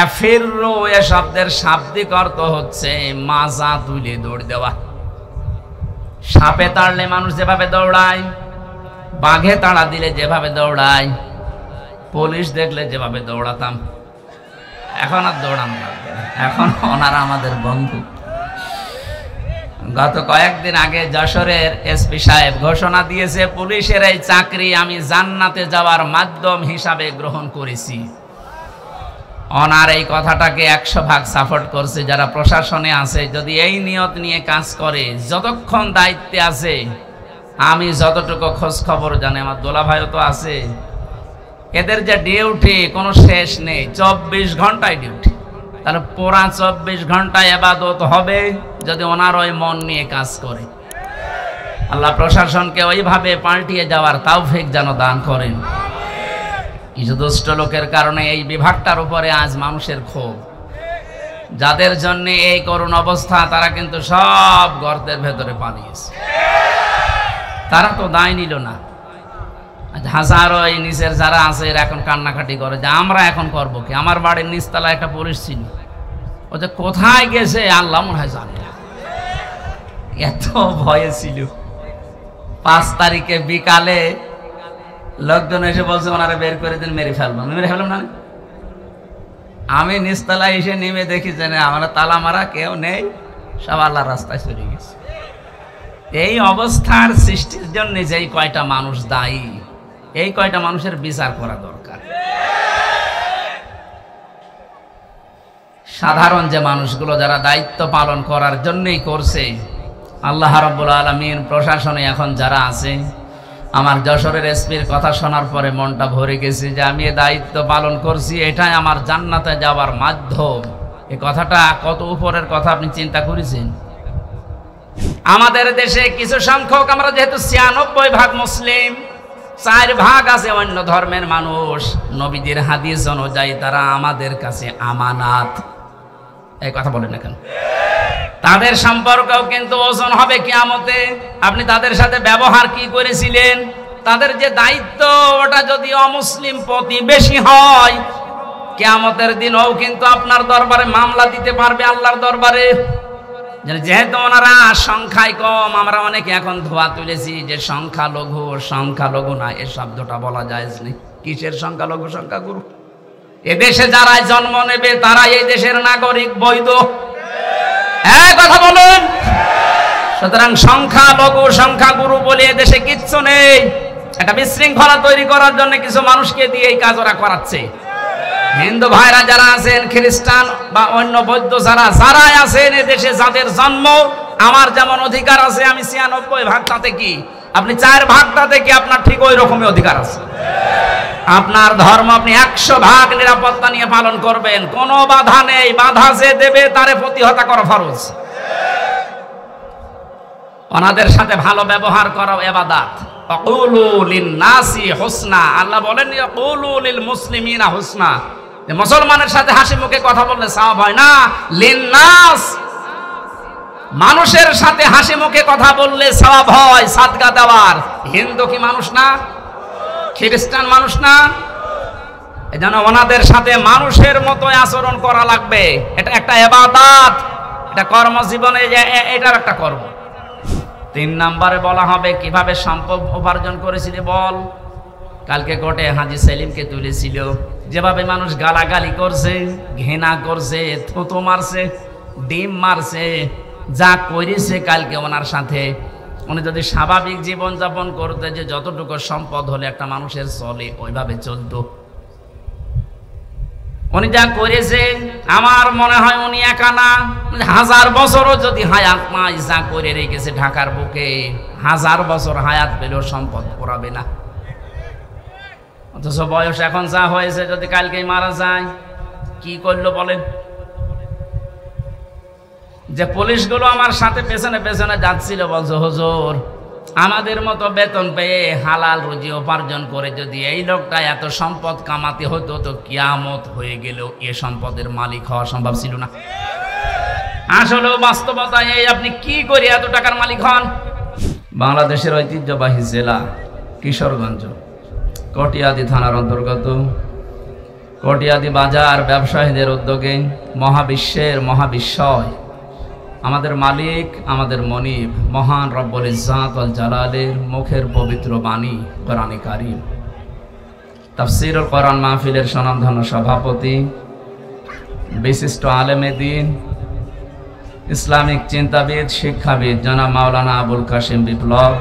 এফিরু এ শব্দের শাব্দিক অর্থ হচ্ছে মাজা তুলে দৌড় দেওয়া। সাপে তাড়লে মানুষ যেভাবে দৌড়ায়, বাঘে তাড়া দিলে যেভাবে দৌড়ায়, পুলিশ দেখলে যেভাবে দৌড়াতাম, এখন আর দৌড়ানো লাগবে না, এখন ওনারা আমাদের বন্ধু। গত কয়েকদিন আগে যশোরের এসপি সাহেব ঘোষণা দিয়েছে, পুলিশের এই চাকরি আমি জান্নাতে যাওয়ার মাধ্যম হিসাবে গ্রহণ করেছি। ওনার এই কথাটাকে 100 ভাগ সাপোর্ট করছে যারা প্রশাসনে আছে। যদি এই নিয়ত নিয়ে কাজ করে, যতক্ষণ দায়িত্বে আছে, আমি যতটুকু খোঁজ খবর জানি, আমার দোলা ভাইও তো আছে, এদের যে ডিউটি কোনো শেষ নেই, 24 ঘন্টায় ডিউটি। তাহলে পুরা 24 ঘন্টায় ইবাদত হবে যদি ওনার ওই মন নিয়ে কাজ করে। আল্লাহ প্রশাসনকে ওইভাবে পাল্টিয়ে যাওয়ার তৌফিক যেন দান করেন। কিছু দুষ্ট লোকের কারণে এই বিভাগটার উপরে আজ মানুষের ক্ষোভ। যাদের জন্য এই করুণ অবস্থা, তারা কিন্তু সব গর্তের ভেতরে পালিয়েছে। তারা তো দায় নিল না। হাজারো এই নিচের যারা আছে এরা এখন কান্নাকাটি করে যে আমরা এখন করবো কি। আমার বাড়ির নিচতলায় একটা পুলিশ ছিল, ও যে কোথায় গেছে আল্লাহ মনে হয় জানে না, এত ভয়ে ছিল। 5 তারিখে বিকালে লোকজন এসে বলছে ওনারা বের করে দিন, মেরে ফেলবো। মেরে ফেললাম না, আমি নিচতলায় এসে নেমে দেখি যে না, আমরা তালা মারা, কেউ নেই, সব আল্লাহর রাস্তায় চলে গেছে। এই অবস্থার সৃষ্টির জন্য যেই কয়টা মানুষ দায়ী, এই কয়টা মানুষের বিচার করা দরকার। সাধারণ যে মানুষগুলো যারা দায়িত্ব পালন করার জন্যই করছে, আল্লাহ রাব্বুল আলামিন প্রশাসনে এখন যারা আছে, আমার যশোরের এসপির কথা শোনার পরে মনটা ভরে গেছে যে আমি এই দায়িত্ব পালন করছি, এটাই আমার জান্নাতে যাওয়ার মাধ্যম। এই কথাটা কত উপরের কথা আপনি চিন্তা করেছেন? আমাদের দেশে কিছু সংখ্যক, আমরা যেহেতু 96% মুসলিম, 4% আছে অন্য ধর্মের মানুষ। নবীদের হাদিস অনুযায়ী তারা আমাদের কাছে আমানাত। এই কথা বলেন না কেন? তাদের সম্পর্কও কিন্তু ওজন হবে কিয়ামতে। আপনি তাদের সাথে ব্যবহার কি করেছিলেন? তাদের যে দায়িত্ব, ওটা যদি অমুসলিম প্রতিবেশী হয়, কিয়ামতের দিনও কিন্তু আপনার দরবারে মামলা দিতে পারবে আল্লাহর দরবারে। যেহেতু ওনারা সংখ্যায় কম, আমরা অনেকে এখন ধোয়া তুলেছি যে সংখ্যালঘু। সংখ্যালঘু না, এ শব্দটা বলা যায় না। কিসের সংখ্যালঘু, সংখ্যাগুরু? এদেশে যারাই জন্ম নেবে তারাই এই দেশের নাগরিক, বৈধ। কথা বলুন। সুতরাং সংখ্যালঘু সংখ্যাগুরু বলে এদেশে কিচ্ছু নেই। একটা বিশৃঙ্খলা তৈরি করার জন্য কিছু মানুষকে দিয়ে এই কাজ ওরা করাচ্ছে। হিন্দু ভাইরা যারা আছেন, খ্রিস্টান বা অন্য বৌদ্ধ যারাই আছেন এদেশে, যাদের জন্ম, আমার যেমন অধিকার আছে, আমি 96% তাতে কি, আপনি 4% তাতে কি, আপনার ঠিক ওই রকমই অধিকার আছে। আপনার ধর্ম আপনি 100% নিরাপত্তা নিয়ে পালন করবেন, কোনো বাধা নেই। বাধা যে দেবে তারে প্রতিহত করা ফরজ। ওনাদের সাথে ভালো ব্যবহার করা ইবাদত। আকুলু লিন-নাসি হুসনা, আল্লাহ বলেন আকুলু লিল মুসলিমিনা হুসনা। মুসলমানের সাথে হাসি মুখে কথা বললে সওয়াব হয় না। লিন-নাস, মানুষের সাথে হাসি মুখে কথা বললে সওয়াব হয় সাদকা দেওয়ার। হিন্দু কি মানুষ না? খ্রিস্টান মানুষ না? এজন্য ওনাদের সাথে মানুষের মতো আচরণ করা লাগবে। এটা একটা ইবাদত, এটা কর্মজীবনে এটার একটা কর্ম। 3 নম্বরে বলা হবে কিভাবে সম্পদ উপার্জন করেছিল বল। কালকে কোর্টে হাজী সেলিমকে তুলেছিল, যেভাবে মানুষ গালাগালি করছে, ঘৃণা করছে, থুতু মারছে, ডিম মারছে, যা করেছে কালকে ওনার সাথে, উনি যদি স্বাভাবিক জীবন যাপন করতে, যে যতটুকু সম্পদ হলে একটা মানুষের চলে ওইভাবে চলতো, উনি যা করেছেন আমার মনে হয় উনি একা না, 1000 বছরও যদি হায়াত নাই, যা করে রেখেছে ঢাকার বুকে, 1000 বছর হায়াত পেলেও সম্পদ পড়াবে না। অথচ বয়স এখন যা হয়েছে, যদি কালকেই মারা যায় কি করলো বলেন? যে পুলিশগুলো আমার সাথে পেছনে পেছনে যাচ্ছিল, বলছে হুজুর আমাদের মতো বেতন পেয়ে হালাল রুজি উপার্জন করে যদি এই লোকটা এত সম্পদ কামাতে হতো, তো কিয়ামত হয়ে গেলেও এ সম্পদের মালিক হওয়া সম্ভব ছিল না। আসলে বাস্তবতা এই, আপনি কি করে এত টাকার মালিক হন? বাংলাদেশের ঐতিহ্যবাহী জেলা কিশোরগঞ্জ, কটিয়াদি থানার অন্তর্গত কটিয়াদি বাজার ব্যবসায়ীদের উদ্যোগে মহাবিশ্বের মহাবিশ্বয় আমাদের মালিক, আমাদের মনিব, মহান রব্বুল ইজ্জাত ওয়াল জালালের মুখের পবিত্র বাণী কোরআনে কারীম। তাফসীরুল কোরআন মাহফিলের স্বনামধন্য সভাপতি, বিশিষ্ট আলেমে দ্বীন, ইসলামিক চিন্তাবিদ, শিক্ষাবিদ জনাব মাওলানা আবুল কাসিম বিপ্লব,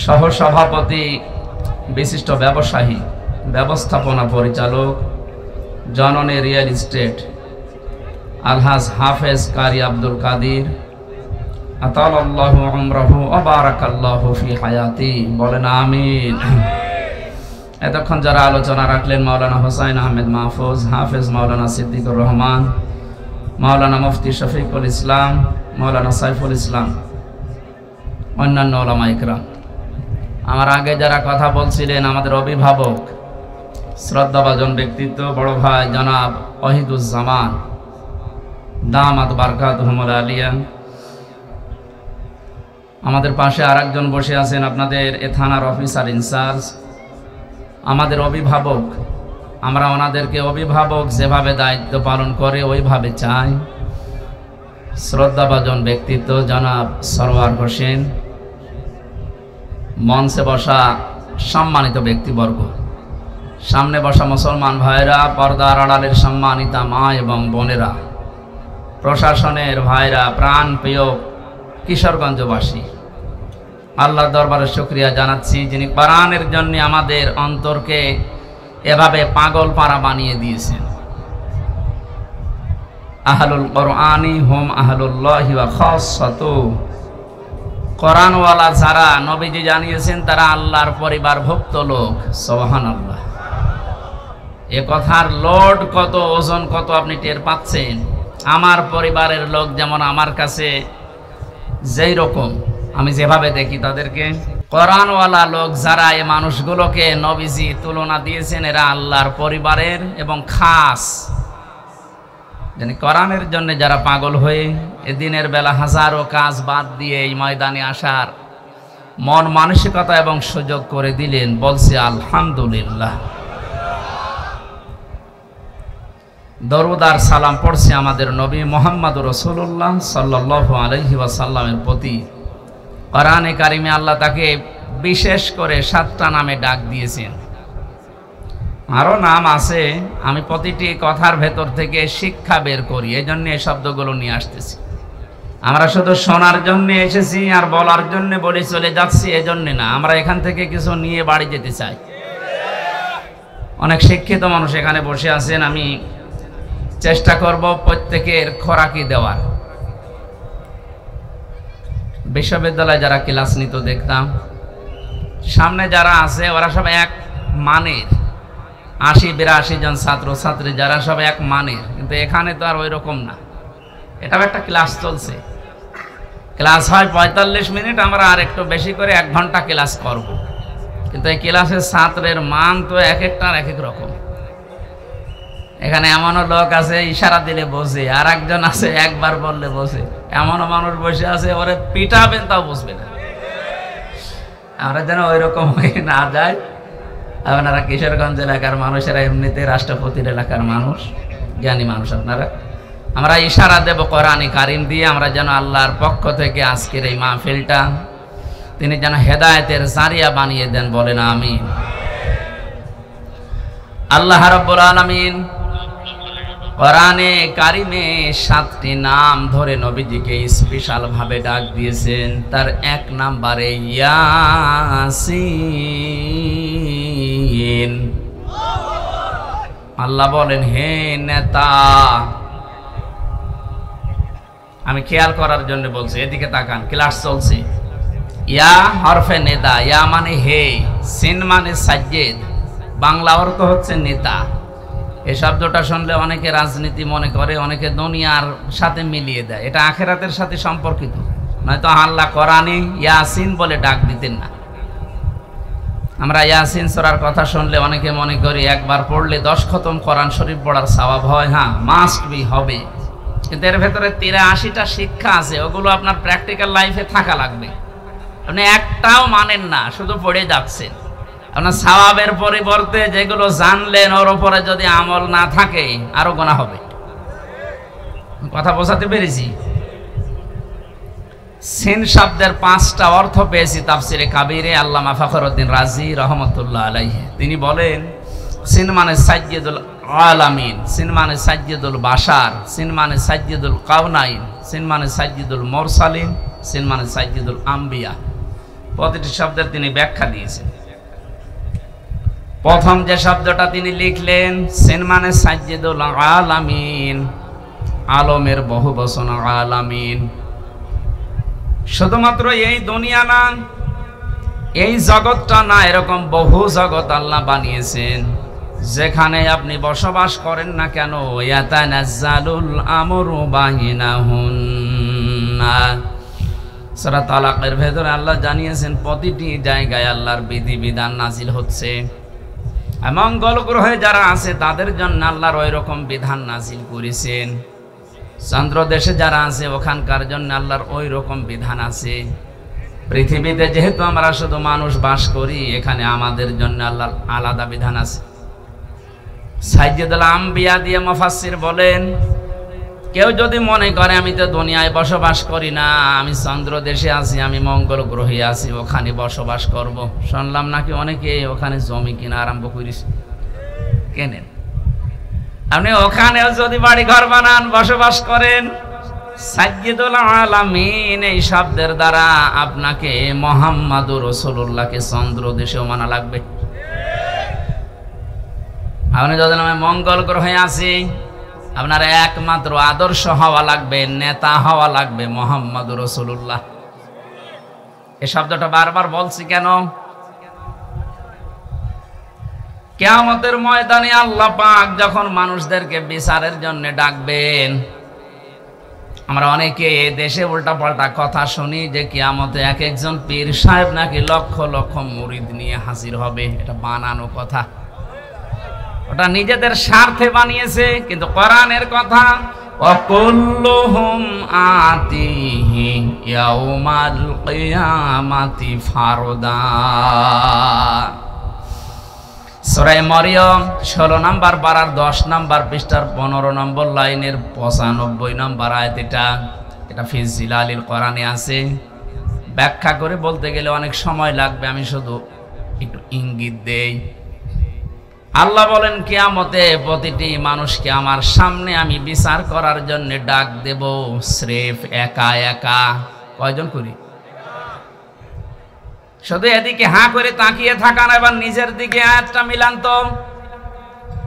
সহসভাপতি, বিশিষ্ট ব্যবসায়ী, ব্যবস্থাপনা পরিচালক, জননী রিয়েল এস্টেট আলহাজ হাফেজ কারি আব্দুল কাদির, আতালাল্লাহু উমরাহু ওয়া বারাকাল্লাহু ফি হায়াতি, বলেন আমিন। এতক্ষণ যারা আলোচনা রাখলেন মাওলানা হোসাইন আহমেদ মাহফুজ, হাফেজ মাওলানা সিদ্দিকুর রহমান, মাওলানা মুফতি শফিকুল ইসলাম, মাওলানা সাইফুল ইসলাম, অন্যান্য ওলামা ইকরাম, আমার আগে যারা কথা বলছিলেন, আমাদের অভিভাবক, শ্রদ্ধাভাজন ব্যক্তিত্ব বড় ভাই জনাব ওয়াহিদুজ্জামান দামাত বারকাতুহুমুল আলিয়া, আমাদের পাশে আরেকজন বসে আছেন আপনাদের এ থানার অফিসার ইনচার্জ, আমাদের অভিভাবক। আমরা ওনাদেরকে অভিভাবক যেভাবে দায়িত্ব পালন করে ওইভাবে চাই। শ্রদ্ধাভাজন ব্যক্তিত্ব জনাব সরওয়ার হোসেন, মঞ্চে বসা সম্মানিত ব্যক্তিবর্গ, সামনে বসা মুসলমান ভাইরা, পর্দার আড়ালের সম্মানিতা মা এবং বোনেরা, প্রশাসনের ভাইরা, প্রাণ প্রিয় কিশোরগঞ্জবাসী, আল্লাহর দরবারে শুকরিয়া জানাচ্ছি যিনি কোরআনের জন্য আমাদের অন্তরকে এভাবে পাগল পাড়া বানিয়ে দিয়েছেন। আহলুল কোরআনি হুম আহলুল্লাহি ওয়া খাসসাতুহু, কোরআনওয়ালা যারা, নবীজি জানিয়েছেন তারা আল্লাহর পরিবারভুক্ত লোক। সুবহানাল্লাহ। এ কথার লোড কত, ওজন কত আপনি টের পাচ্ছেন। আমার পরিবারের লোক যেমন আমার কাছে যেই রকম, আমি যেভাবে দেখি তাদেরকে, কোরআনওয়ালা লোক যারা, এই মানুষগুলোকে নবীজি তুলনা দিয়েছেন এরা আল্লাহর পরিবারের এবং খাস। জানি কোরআনের জন্য যারা পাগল হয়ে এ দিনের বেলা হাজারো কাজ বাদ দিয়ে এই ময়দানে আসার মন মানসিকতা এবং সুযোগ করে দিলেন, বলছি আলহামদুলিল্লাহ। দরুদ আর সালাম পড়ছি আমাদের নবী মুহাম্মদ রাসূলুল্লাহ সাল্লাল্লাহু আলাইহি ওয়াসাল্লামের প্রতি। কোরআনে কারিমে আল্লাহ তাকে বিশেষ করে 7টা নামে ডাক দিয়েছেন, আরও নাম আছে। আমি প্রতিটি কথার ভেতর থেকে শিক্ষা বের করি, এই জন্য এই শব্দগুলো নিয়ে আসতেছি। আমরা শুধু শোনার জন্য এসেছি আর বলার জন্য বলে চলে যাচ্ছি, এজন্য না। আমরা এখান থেকে কিছু নিয়ে বাড়ি যেতে চাই। অনেক শিক্ষিত মানুষ এখানে বসে আছেন, আমি চেষ্টা করব প্রত্যেকের খোরাকি দেওয়ার। বিশ্ববিদ্যালয়ে যারা ক্লাস নিত দেখতাম, সামনে যারা আছে ওরা সব এক মানের, 80-82 জন ছাত্র ছাত্রী যারা সব এক মানের, কিন্তু এখানে তো আর ওই রকম না। এটাও একটা ক্লাস চলছে, ক্লাস হয় 45 মিনিট, আমরা আর একটু বেশি করে 1 ঘন্টা ক্লাস করব, কিন্তু এই ক্লাসের ছাত্রের মান তো এক একটার এক এক রকম। এখানে এমনও লোক আছে ইশারা দিলে বোঝে, আর একজন আছে একবার বললে বোঝে। এমনও মানুষ বসে আছে ওরে পিটাবেন তাও বুঝবে না। আমরা যেন ওই রকম হয়ে না যায়। আপনারা কিশোরগঞ্জ এলাকার মানুষেরা এমনিতে রাষ্ট্রপতির এলাকার মানুষ, জ্ঞানী মানুষ আপনারা। আমরা ইশারা দেব কোরআনে কারিম দিয়ে, আমরা যেন আল্লাহর পক্ষ থেকে আজকের এই মাহফিলটা তিনি যেন হেদায়েতের জারিয়া বানিয়ে দেন, বলেন আমিন। আল্লাহ রাব্বুল আলামিন কোরআনে কারিমে 7টি নাম ধরে নবীজিকে স্পেশাল ভাবে ডাক দিয়েছেন। তার 1 নম্বরে ইয়াসিন। আল্লাহ বলেন, হে নেতা, আমি খেয়াল করার জন্য বলছি, এদিকে তাকান, ক্লাস চলছে। ইয়া হরফে নেদা, ইয়া মানে হে, সিন মানে সাজ্জেদ, বাংলা অর্থ হচ্ছে নেতা। এই শব্দটা শুনলে অনেকে রাজনীতি মনে করে, অনেকে দুনিয়ার সাথে মিলিয়ে দেয়। এটা আখেরাতের সাথে সম্পর্কিত, নয়তো আল্লাহ কোরআনে ইয়াসিন বলে ডাক দিতেন না। আমরা ইয়াসিন সূরার কথা শুনলে অনেকে মনে করি একবার পড়লে 10 খতম কোরআন শরীফ পড়ার সওয়াব হয়। হ্যাঁ, মাস্ট বি, হবে, কিন্তু এর ভেতরে 83টা শিক্ষা আছে, ওগুলো আপনার প্র্যাকটিক্যাল লাইফে থাকা লাগবে। আপনি একটাও মানেন না, শুধু পড়ে যাচ্ছেন। আপনার সওয়াবের পরিবর্তে যেগুলো জানলেন ওর উপরে যদি আমল না থাকে আরো গুনাহ হবে। কথা বোঝাতে পেরেছি? সিন শব্দের 5টা অর্থ পেয়েছি তাফসিরে কাবিরে আল্লামা ফখরুদ্দিন রাজি রহমতুল্লাহ আলাইহি। তিনি বলেন সিন মানে সাইয়্যিদুল আলামিন, সিন মানে সাইয়্যিদুল বাশার, সিন মানে সাইয়্যিদুল কাউনাইন, সিন মানে সাইয়্যিদুল মুরসালিন, সিন মানে সাইয়্যিদুল আম্বিয়া। প্রতিটি শব্দের তিনি ব্যাখ্যা দিয়েছেন। প্রথম যে শব্দটা তিনি লিখলেন সিন মানে সাইয়্যিদুল আলামিন, আলমের বহু বচন আলামিন। শুধুমাত্র এই দুনিয়া না, এই জগৎটা না, এরকম বহু জগৎ আল্লাহ বানিয়েছেন। যেখানে আপনি বসবাস করেন না কেন, ইয়াতানাজ্জালুল আমরু বাইনাহুন্না, সূরা তালাকের ভেতরে আল্লাহ জানিয়েছেন প্রতিটি জায়গায় আল্লাহর বিধিবিধান নাজিল হচ্ছে। মঙ্গল গ্রহে যারা আছে তাদের জন্য আল্লাহর ওই রকম বিধান নাজিল করেছেন। চন্দ্র দেশে যারা আছে ওখানকার জন্য আল্লাহর ওই রকম বিধান আছে। পৃথিবীতে যেহেতু আমরা শুধু মানুষ বাস করি, এখানে আমাদের জন্য আল্লাহর আলাদা বিধান আছে। সাইয়্যিদুল আম্বিয়া দিয়ে মুফাসসির বলেন, কেউ যদি মনে করে আমি তো দুনিয়ায় বসবাস করি না, আমি চন্দ্র দেশে আছি, আমি মঙ্গল গ্রহে আছি, ওখানে বসবাস করব। শুনলাম নাকি অনেকে ওখানে জমি কিনা আরম্ভ করিস, কেনেন। আপনি ওখানেও যদি বাড়ি ঘর বানান, বসবাস করেন, সাইয়্যিদুল আলামিন এই শব্দের দ্বারা আপনাকে মুহাম্মাদুর রাসূলুল্লাহকে চন্দ্র দেশেও মানা লাগবে। আপনি যদি আমি মঙ্গল গ্রহে আছি, আপনার একমাত্র আদর্শ হওয়া লাগবে, নেতা হওয়া লাগবে মুহাম্মাদুর রাসূলুল্লাহ। এই শব্দটা বারবার বলছি কেন? কিয়ামতের ময়দানে আল্লাহ পাক যখন মানুষদেরকে বিচারের জন্য ডাকবেন, আমরা অনেকে দেশে উল্টাপাল্টা কথা শুনি যে কিয়ামতে এক একজন পীর সাহেব নাকি লক্ষ লক্ষ মুরিদ নিয়ে হাজির হবে। এটা বানানো কথা, ওটা নিজেদের স্বার্থে বানিয়েছে। কিন্তু কোরআনের কথা, ওয়াকুল্লুহুম আতিহি ইয়াউমাল কিয়ামাতি ফারদা। সূরা মরিয়ম 16 নম্বর পারার 10 নম্বর পৃষ্ঠার 15 নম্বর লাইনের 95 নম্বর আয়াত। এটা ফি জিলালিল কোরআনে আছে। ব্যাখ্যা করে বলতে গেলে অনেক সময় লাগবে, আমি শুধু একটু ইঙ্গিত দেই। আল্লাহ বলেন কিয়ামতে প্রতিটি মানুষকে আমার সামনে আমি বিচার করার জন্য ডাক দেব, স্রেফ একা একা। কয়জন করি? শুধু এদিকে হাঁ করে তাকিয়ে থাকান, এবার নিজের দিকে আয়াতটা মিলান তো।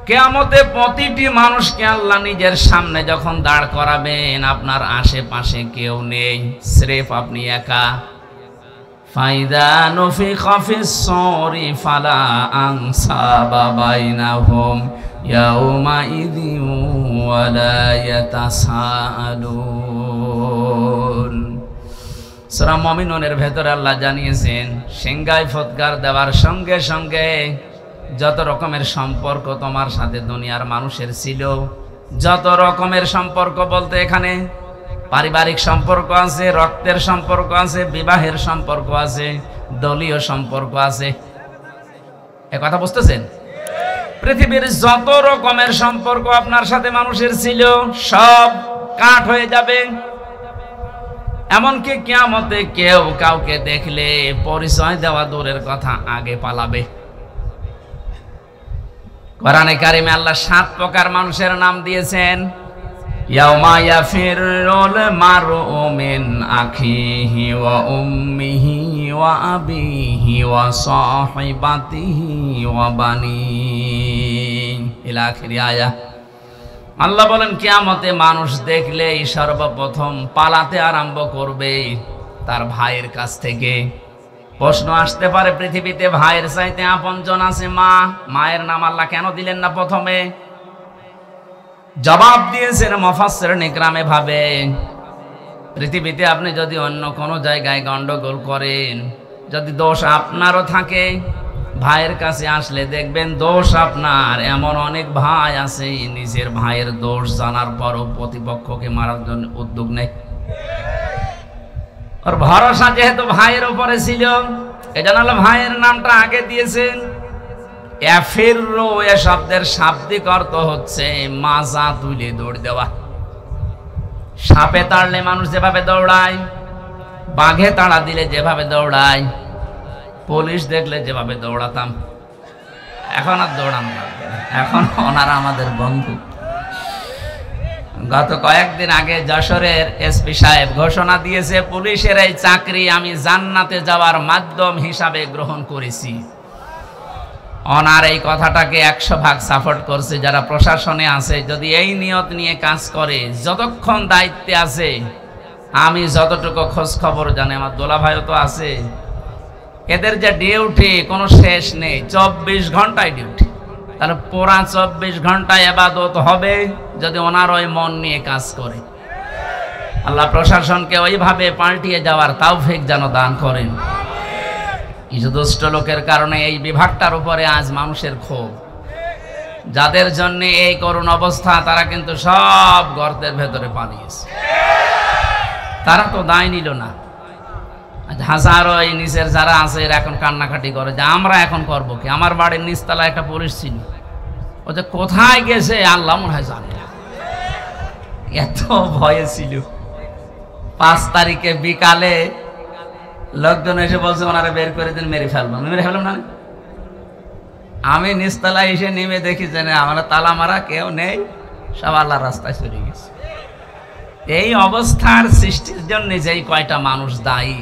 কিয়ামতে প্রতিটি মানুষকে আল্লাহ নিজের সামনে যখন দাঁড় করাবেন, আপনার আশেপাশে কেউ নেই, স্রেফ আপনি একা। ফাইদা নুফিখা ফিস-সূরি ফালা আনসাবা বাইনাহুম ইয়াউমা ইযিন ওয়ালা ইয়াতাসাআলুন। সূরা মুমিনুনের ভেতরে আল্লাহ জানিয়েছেন, সিংহায় ফৎকার দেওয়ার সঙ্গে সঙ্গে যত রকমের সম্পর্ক তোমার সাথে দুনিয়ার মানুষের ছিল, যত রকমের সম্পর্ক বলতে এখানে পারিবারিক সম্পর্ক আছে, রক্তের সম্পর্ক আছে, বিবাহের সম্পর্ক আছে, দলীয় সম্পর্ক আছে। এ কথা বুঝতেছেন? পৃথিবীর যত রকমের সম্পর্ক আপনার সাথে মানুষের ছিল সব কাট হয়ে যাবে। এমনকি কিয়ামতে কেউ কাউকে দেখলে পরিচয় দেওয়া দূরের কথা, আগে পালাবে। কোরআনে কারিমে আল্লাহ 7 প্রকার মানুষের নাম দিয়েছেন। ইয়াউমা ইয়াফিরুল মারউ মিন আখিহি ওয়া উম্মিহি ওয়া আবিহি ওয়া সাহিবাতিহি ওয়া বানিহি ইলা আখির আয়াত। আল্লাহ বলেন কিয়ামতে মানুষ দেখলেই সর্বপ্রথম পালাতে আরম্ভ করবে তার ভাইয়ের কাছ থেকে। প্রশ্ন আসতে পারে, পৃথিবীতে ভাইয়ের চাইতে আপনজন আছে মা, মায়ের নাম আল্লাহ কেন দিলেন না প্রথমে? জবাব দিয়েছেন মুফাসসিরিন ইকরামে ভাবে, পৃথিবীতে আপনি যদি অন্য কোনো জায়গায় গন্ডগোল করেন, যদি দোষ আপনারও থাকে, ভাইয়ের কাছে আসলে দেখবেন দোষ আপনার। এমন অনেক ভাই আছে নিজের ভাইয়ের দোষ জানার পরও প্রতিপক্ষকে মারার জন্য উদ্যোগ নেয়। ওর ভরসা যেহেতু ভাইয়ের উপরে ছিল, এজন্য ভাইয়ের নামটা আগে দিয়েছেন। এফিরু এ শব্দের শাব্দিক অর্থ হচ্ছে মাজা তুলে দৌড় দেওয়া। সাপে তাড়লে মানুষ যেভাবে দৌড়ায়, বাঘে তাড়া দিলে যেভাবে দৌড়ায়, পুলিশ দেখলে যেভাবে দৌড়াতাম, এখন আর দৌড়ানো লাগবে না, এখন ওনারা আমাদের বন্ধু। গত কয়েকদিন আগে যশোরের এসপি সাহেব ঘোষণা দিয়েছে, পুলিশের এই চাকরি আমি জান্নাতে যাওয়ার মাধ্যম হিসাবে গ্রহণ করেছি। ওনার এই কথাটাকে 100 ভাগ সাপোর্ট করছে যারা প্রশাসনে আছে। যদি এই নিয়ত নিয়ে কাজ করে, যতক্ষণ দায়িত্বে আছে, আমি যতটুকু খোঁজ খবর জানি, আমার দোলা ভাইও তো আছে, এদের যে ডিউটি কোনো শেষ নেই, 24 ঘন্টায় ডিউটি। তাহলে পুরা 24 ঘন্টায় ইবাদত হবে যদি ওনার ওই মন নিয়ে কাজ করে। আল্লাহ প্রশাসনকে ওইভাবে পাল্টিয়ে যাওয়ার তৌফিক যেন দান করেন। কিছু দুষ্ট লোকের কারণে এই বিভাগটার উপরে আজ মানুষের ক্ষোভ। যাদের জন্য এই করুণ অবস্থা, তারা কিন্তু সব গর্তের ভেতরে পালিয়েছে। তারা তো দায় নিল না। হাজারো এই নিচের যারা আছে এরা এখন কান্নাকাটি করে যে আমরা এখন করবো কি। আমার বাড়ির নিচতলায় একটা পুলিশ ছিল, ও যে কোথায় গেছে আল্লাহ মনে হয় জানে না, এত ভয়ে ছিল। 5 তারিখে বিকালে লোকজন এসে বলছে ওনারা বের করে দিন, মেরে ফেলবো। মেরে ফেললাম না, আমি নিচতলায় এসে নেমে দেখি যে আমরা তালা মারা, কেউ নেই, সব আল্লাহর রাস্তায় চলে গেছে। এই অবস্থার সৃষ্টির জন্য যেই কয়টা মানুষ দায়ী,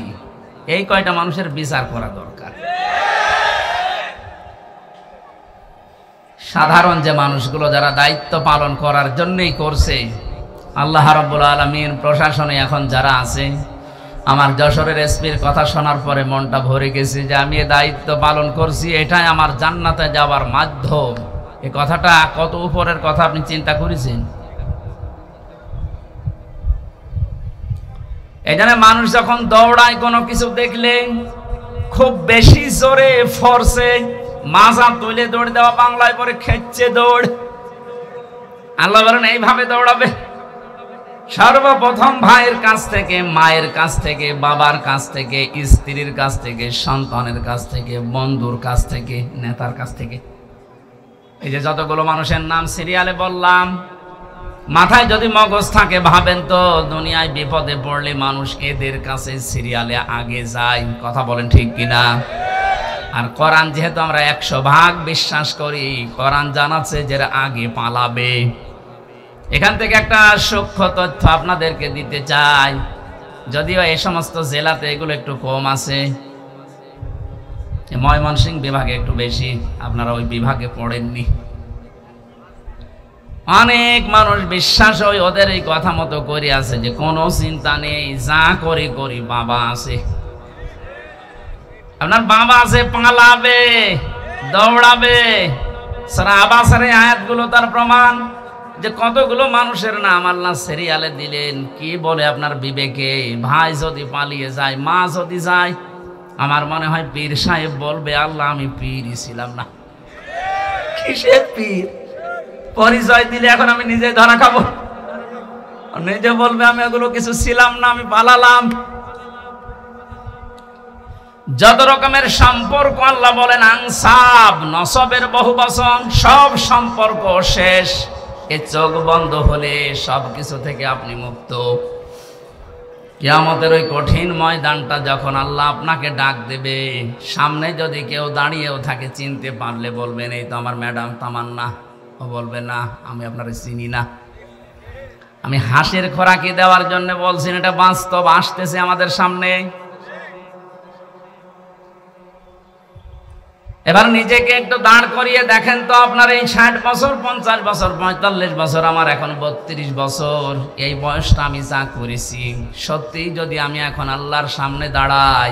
এই কয়টা মানুষের বিচার করা দরকার। সাধারণ যে মানুষগুলো যারা দায়িত্ব পালন করার জন্যই করছে, আল্লাহ রাব্বুল আলামিন প্রশাসনে এখন যারা আছে, আমার যশোরের এসপির কথা শোনার পরে মনটা ভরে গেছে যে আমি দায়িত্ব পালন করছি, এটাই আমার জান্নাতে যাওয়ার মাধ্যম। এই কথাটা কত উপরের কথা আপনি চিন্তা করেছেন? এখানে মানুষ যখন দৌড়ায় কোনো কিছু দেখলে খুব বেশি জোরে ফোর্সে মাজা তুলে দৌড় দেওয়া, বাংলায় পরে খেচ্ছে দৌড়। আল্লাহ বলেন এইভাবে দৌড়াবে। সর্বপ্রথম ভাইয়ের কাছ থেকে, মায়ের কাছ থেকে, বাবার কাছ থেকে, স্ত্রীর কাছ থেকে, সন্তানের কাছ থেকে, বন্ধুর কাছ থেকে, নেতার কাছ থেকে। এই যে যতগুলো মানুষের নাম সিরিয়ালে বললাম, মাথায় যদি মগজ থাকে ভাবেন তো দুনিয়ায় বিপদে পড়লে মানুষ এদের কাছে সিরিয়ালে আগে যায়। কথা বলেন ঠিক কিনা? আর কোরআন যেহেতু আমরা 100 ভাগ বিশ্বাস করি, কোরআন জানাচ্ছে যে আগে পালাবে। এখান থেকে একটা সূক্ষ্ম তথ্য আপনাদেরকে দিতে চাই, যদিও এই সমস্ত জেলাতে এগুলো একটু কম আছে, ময়মনসিংহ বিভাগে একটু বেশি, আপনারা ওই বিভাগে পড়েননি। অনেক মানুষ বিশ্বাস হয় ওদের এই কথা মতো করে আছে যে কোনো চিন্তা নেই, যা করি করি, বাবা আছে। আপনার বাবা আছে, পালাবে, দৌড়াবে। সূরা আবাসের আয়াতগুলো তার প্রমাণ যে কতগুলো মানুষের নাম আল্লাহ সিরিয়ালে দিলেন। কি বলে আপনার বিবেকে? ভাই যদি পালিয়ে যায়, মা যদি যায়, আমার মনে হয় পীর সাহেব বলবে আল্লাহ আমি পীরই ছিলাম না। কিসের পীর? পরিচয় দিলে এখন আমি নিজে ধরা খাবো। নিজে বলবে আমি এগুলো কিছু ছিলাম না, আমি পালালাম। যত রকমের সম্পর্ক আল্লাহ বলেন আনসাব, নসবের বহু বচন, সব সম্পর্ক শেষ। এ চোখ বন্ধ হলে সব কিছু থেকে আপনি মুক্ত। কিয়ামতের ওই কঠিন ময়দানটা যখন আল্লাহ আপনাকে ডাক দেবে, সামনে যদি কেউ দাঁড়িয়েও থাকে, চিনতে পারলে বলবেন এই তো আমার ম্যাডাম তামান্না। ও বলবে না আমি আপনারে চিনি না। আমি হাসির খোরাকি দেওয়ার জন্য বলছি, এটা বাস্তব আসতেছে আমাদের সামনে। এবার নিজেকে একটু দাঁড় করিয়ে দেখেন তো, আপনার এই 60 বছর, 50 বছর, 45 বছর, আমার এখন 32 বছর, এই বয়সটা আমি যা করেছি, সত্যি যদি আমি এখন আল্লাহর সামনে দাঁড়াই,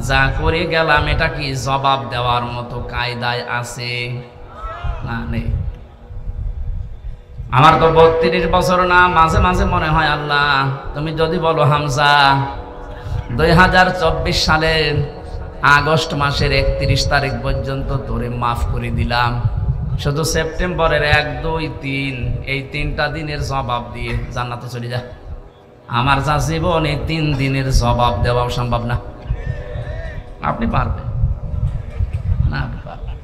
যা করে গেলাম এটা কি জবাব দেওয়ার মতো কায়দায় আছে? না, নেই। আমার তো 32 বছর না, মাঝে মাঝে মনে হয় আল্লাহ তুমি যদি বলো হামজা 2024 সালের আগস্ট মাসের 31 তারিখ পর্যন্ত তোরে মাফ করে দিলাম, শুধু সেপ্টেম্বরের 1, 2, 3 এই 3টা দিনের জবাব দিয়ে জান্নাতে চলে যা। আমার যা জীবন, এই 3 দিনের জবাব দেওয়াও সম্ভব না। আপনি পারবেন না? আপনি পারবেন।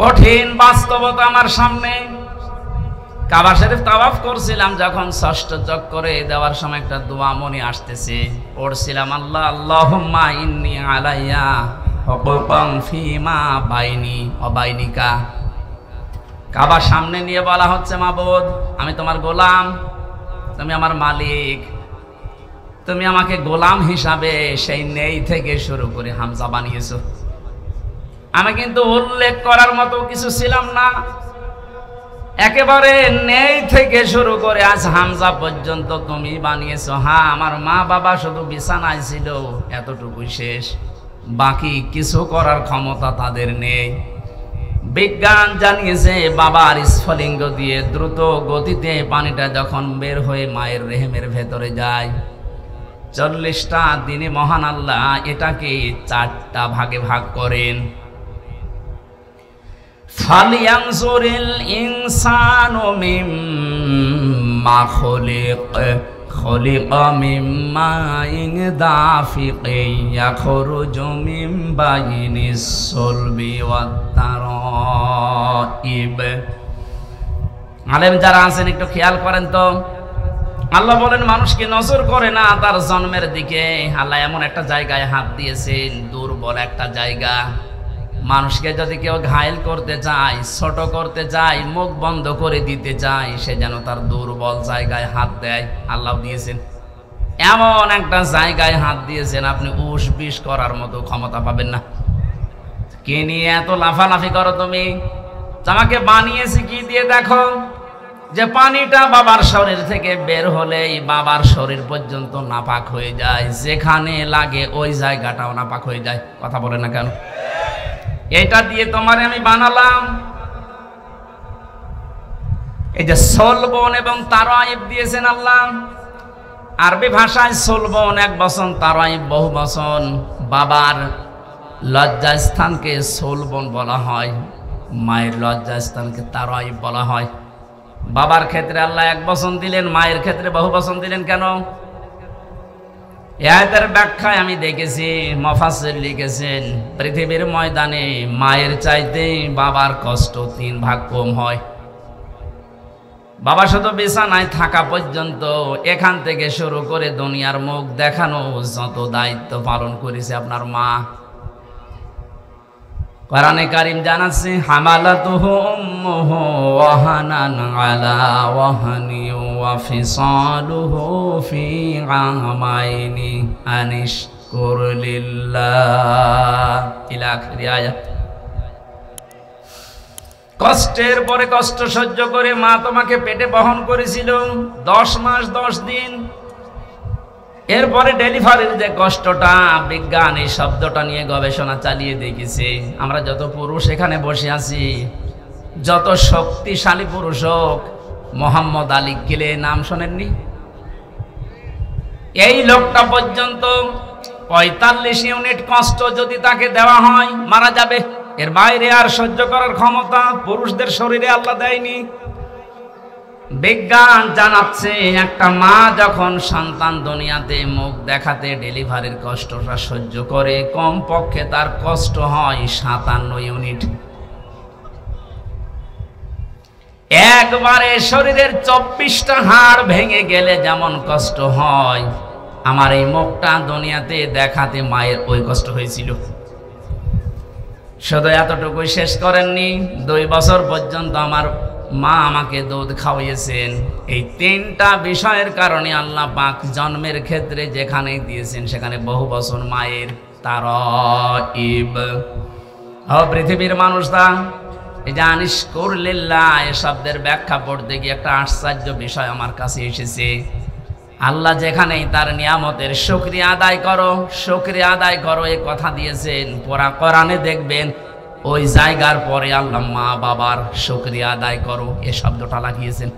কঠিন বাস্তবতা আমার সামনে। কাবা শরীফ তাওয়াফ করছিলাম, যখন ষষ্ঠ চক্করে দেওয়ার সময় একটা দোয়া মনে আসতেছে, পড়ছিলাম আল্লাহ আল্লাহুম্মা ইন্নী আলাইয়া হুকুকান ফিমা বাইনি ওয়া বাইনিকা। কাবা সামনে নিয়ে বলা হচ্ছে, মাবুদ আমি তোমার গোলাম, তুমি আমার মালিক, তুমি আমাকে গোলাম হিসাবে সেই নেই থেকে শুরু করে হামজা বানিয়েছো। আমি কিন্তু উল্লেখ করার মতো কিছু ছিলাম না, একেবারে নেই থেকে শুরু করে আজ হামজা পর্যন্ত তুমি বানিয়েছো। হ্যাঁ, আমার মা বাবা শুধু বিছানায় ছিল, এতটুকুই শেষ, বাকি কিছু করার ক্ষমতা তাদের নেই। বিজ্ঞান জানিয়েছে বাবার স্ফলিঙ্গ দিয়ে দ্রুত গতিতে পানিটা যখন বের হয়ে মায়ের রেহেমের ভেতরে যায়, 40টা দিনে মহান আল্লাহ এটাকে 4টা ভাগে ভাগ করেন। ফালিয়ানজুরিল ইনসানু মিম্মা খুলিকা মিম্মা দাফিকিন ইয়াখরুজু মিন বাইনিস সুলবি ওয়াত তারাইব। আলেম যারা আছেন একটু খেয়াল করেন তো, আল্লাহ বলেন মানুষকে নজর করে না তার জন্মের দিকে। আল্লাহ এমন একটা জায়গায় হাত দিয়েছেন, দুর্বল একটা জায়গা। মানুষকে যদি কেউ ঘায়েল করতে চায়, ছোট করতে চায়, মুখ বন্ধ করে দিতে চায়, সে যেন তার দুর্বল জায়গায় হাত দেয়। আল্লাহ দিয়েছেন এমন একটা জায়গায় হাত দিয়েছেন, আপনি উস বিষ করার মতো ক্ষমতা পাবেন না। কে নিয়ে এত লাফালাফি করো তুমি? আমাকে বানিয়েছি কি দিয়ে? দেখো যে পানিটা বাবার শরীর থেকে বের হলেই বাবার শরীর পর্যন্ত নাপাক হয়ে যায়, যেখানে লাগে ওই জায়গাটাও নাপাক হয়ে যায়। কথা বলে না কেন? এটা দিয়ে তোমারে আমি বানালাম। এই যে সলবন এবং তারাইব দিয়েছেন আল্লাহ। আরবি ভাষায় সলবন এক বচন, তারাইব বহু বচন। বাবার লজ্জাস্থানকে সলবন বলা হয়, মায়ের লজ্জাস্থানকে তারাইব বলা হয়। বাবার ক্ষেত্রে আল্লাহ এক বচন দিলেন, মায়ের ক্ষেত্রে বহু বচন দিলেন কেন? এর ব্যাখ্যায় আমি দেখেছি মুফাসসির লিখেছেন, পৃথিবীর ময়দানে মায়ের চাইতে বাবার কষ্ট 3 ভাগ কম হয়। বাবা শুধু বিছানায় থাকা পর্যন্ত, এখান থেকে শুরু করে দুনিয়ার মুখ দেখানো যত দায়িত্ব পালন করেছে আপনার মা। কোরআনে কারীম জানাচ্ছে, হামালাতুহু উম্মুহু ওয়াহানান আলা ওয়াহানি ওয়া ফিসালুহু ফি আমাইনি আনিশকুর লিল্লাহ ইলা আখিরি আয়াত। কষ্টের পরে কষ্ট সহ্য করে মা তোমাকে পেটে বহন করেছিল 10 মাস 10 দিন। এরপরে ডেলিভারির যে কষ্টটা, বিজ্ঞান এই শব্দটা নিয়ে গবেষণা চালিয়ে দেখেছে। আমরা যত পুরুষ এখানে বসে আছি, যত শক্তিশালী পুরুষ হোক, মোহাম্মদ আলী কিলে নাম শোনেননি? এই লোকটা পর্যন্ত 45 ইউনিট কষ্ট যদি তাকে দেওয়া হয় মারা যাবে। এর বাইরে আর সহ্য করার ক্ষমতা পুরুষদের শরীরে আল্লাহ দেয়নি। বিজ্ঞান জানাচ্ছে একটা মা যখন সন্তান দুনিয়াতে মুখ দেখাতে ডেলিভারির কষ্টটা সহ্য করে, কমপক্ষে তার কষ্ট হয় 57 ইউনিট। একবারে শরীরের 24টা হাড় ভেঙে গেলে যেমন কষ্ট হয়, আমার এই মুখটা দুনিয়াতে দেখাতে মায়ের ওই কষ্ট হয়েছিল। শুধু এতটুকুই শেষ করেননি, 2 বছর পর্যন্ত আমার মা আমাকে দুধ খাওয়িয়েছেন। এই 3টা বিষয়ের কারণে আল্লাহ পাক জন্মের ক্ষেত্রে যেখানে দিয়েছেন সেখানে বহু বছর মায়ের তারাইব। পৃথিবীর মানুষরা এই যে আনিশকুর লিল্লাহ এই শব্দের ব্যাখ্যা পড়তে গিয়ে একটা আশ্চর্য বিষয় আমার কাছে এসেছে। আল্লাহ যেখানেই তার নিয়ামতের শুকরিয়া আদায় করো, শুকরিয়া আদায় করো এই কথা দিয়েছেন, পুরা কোরআনে দেখবেন ওই জায়গার পরে আল্লাহ মা বাবার শুকরিয়া আদায় করো এই শব্দটা লাগিয়েছেন।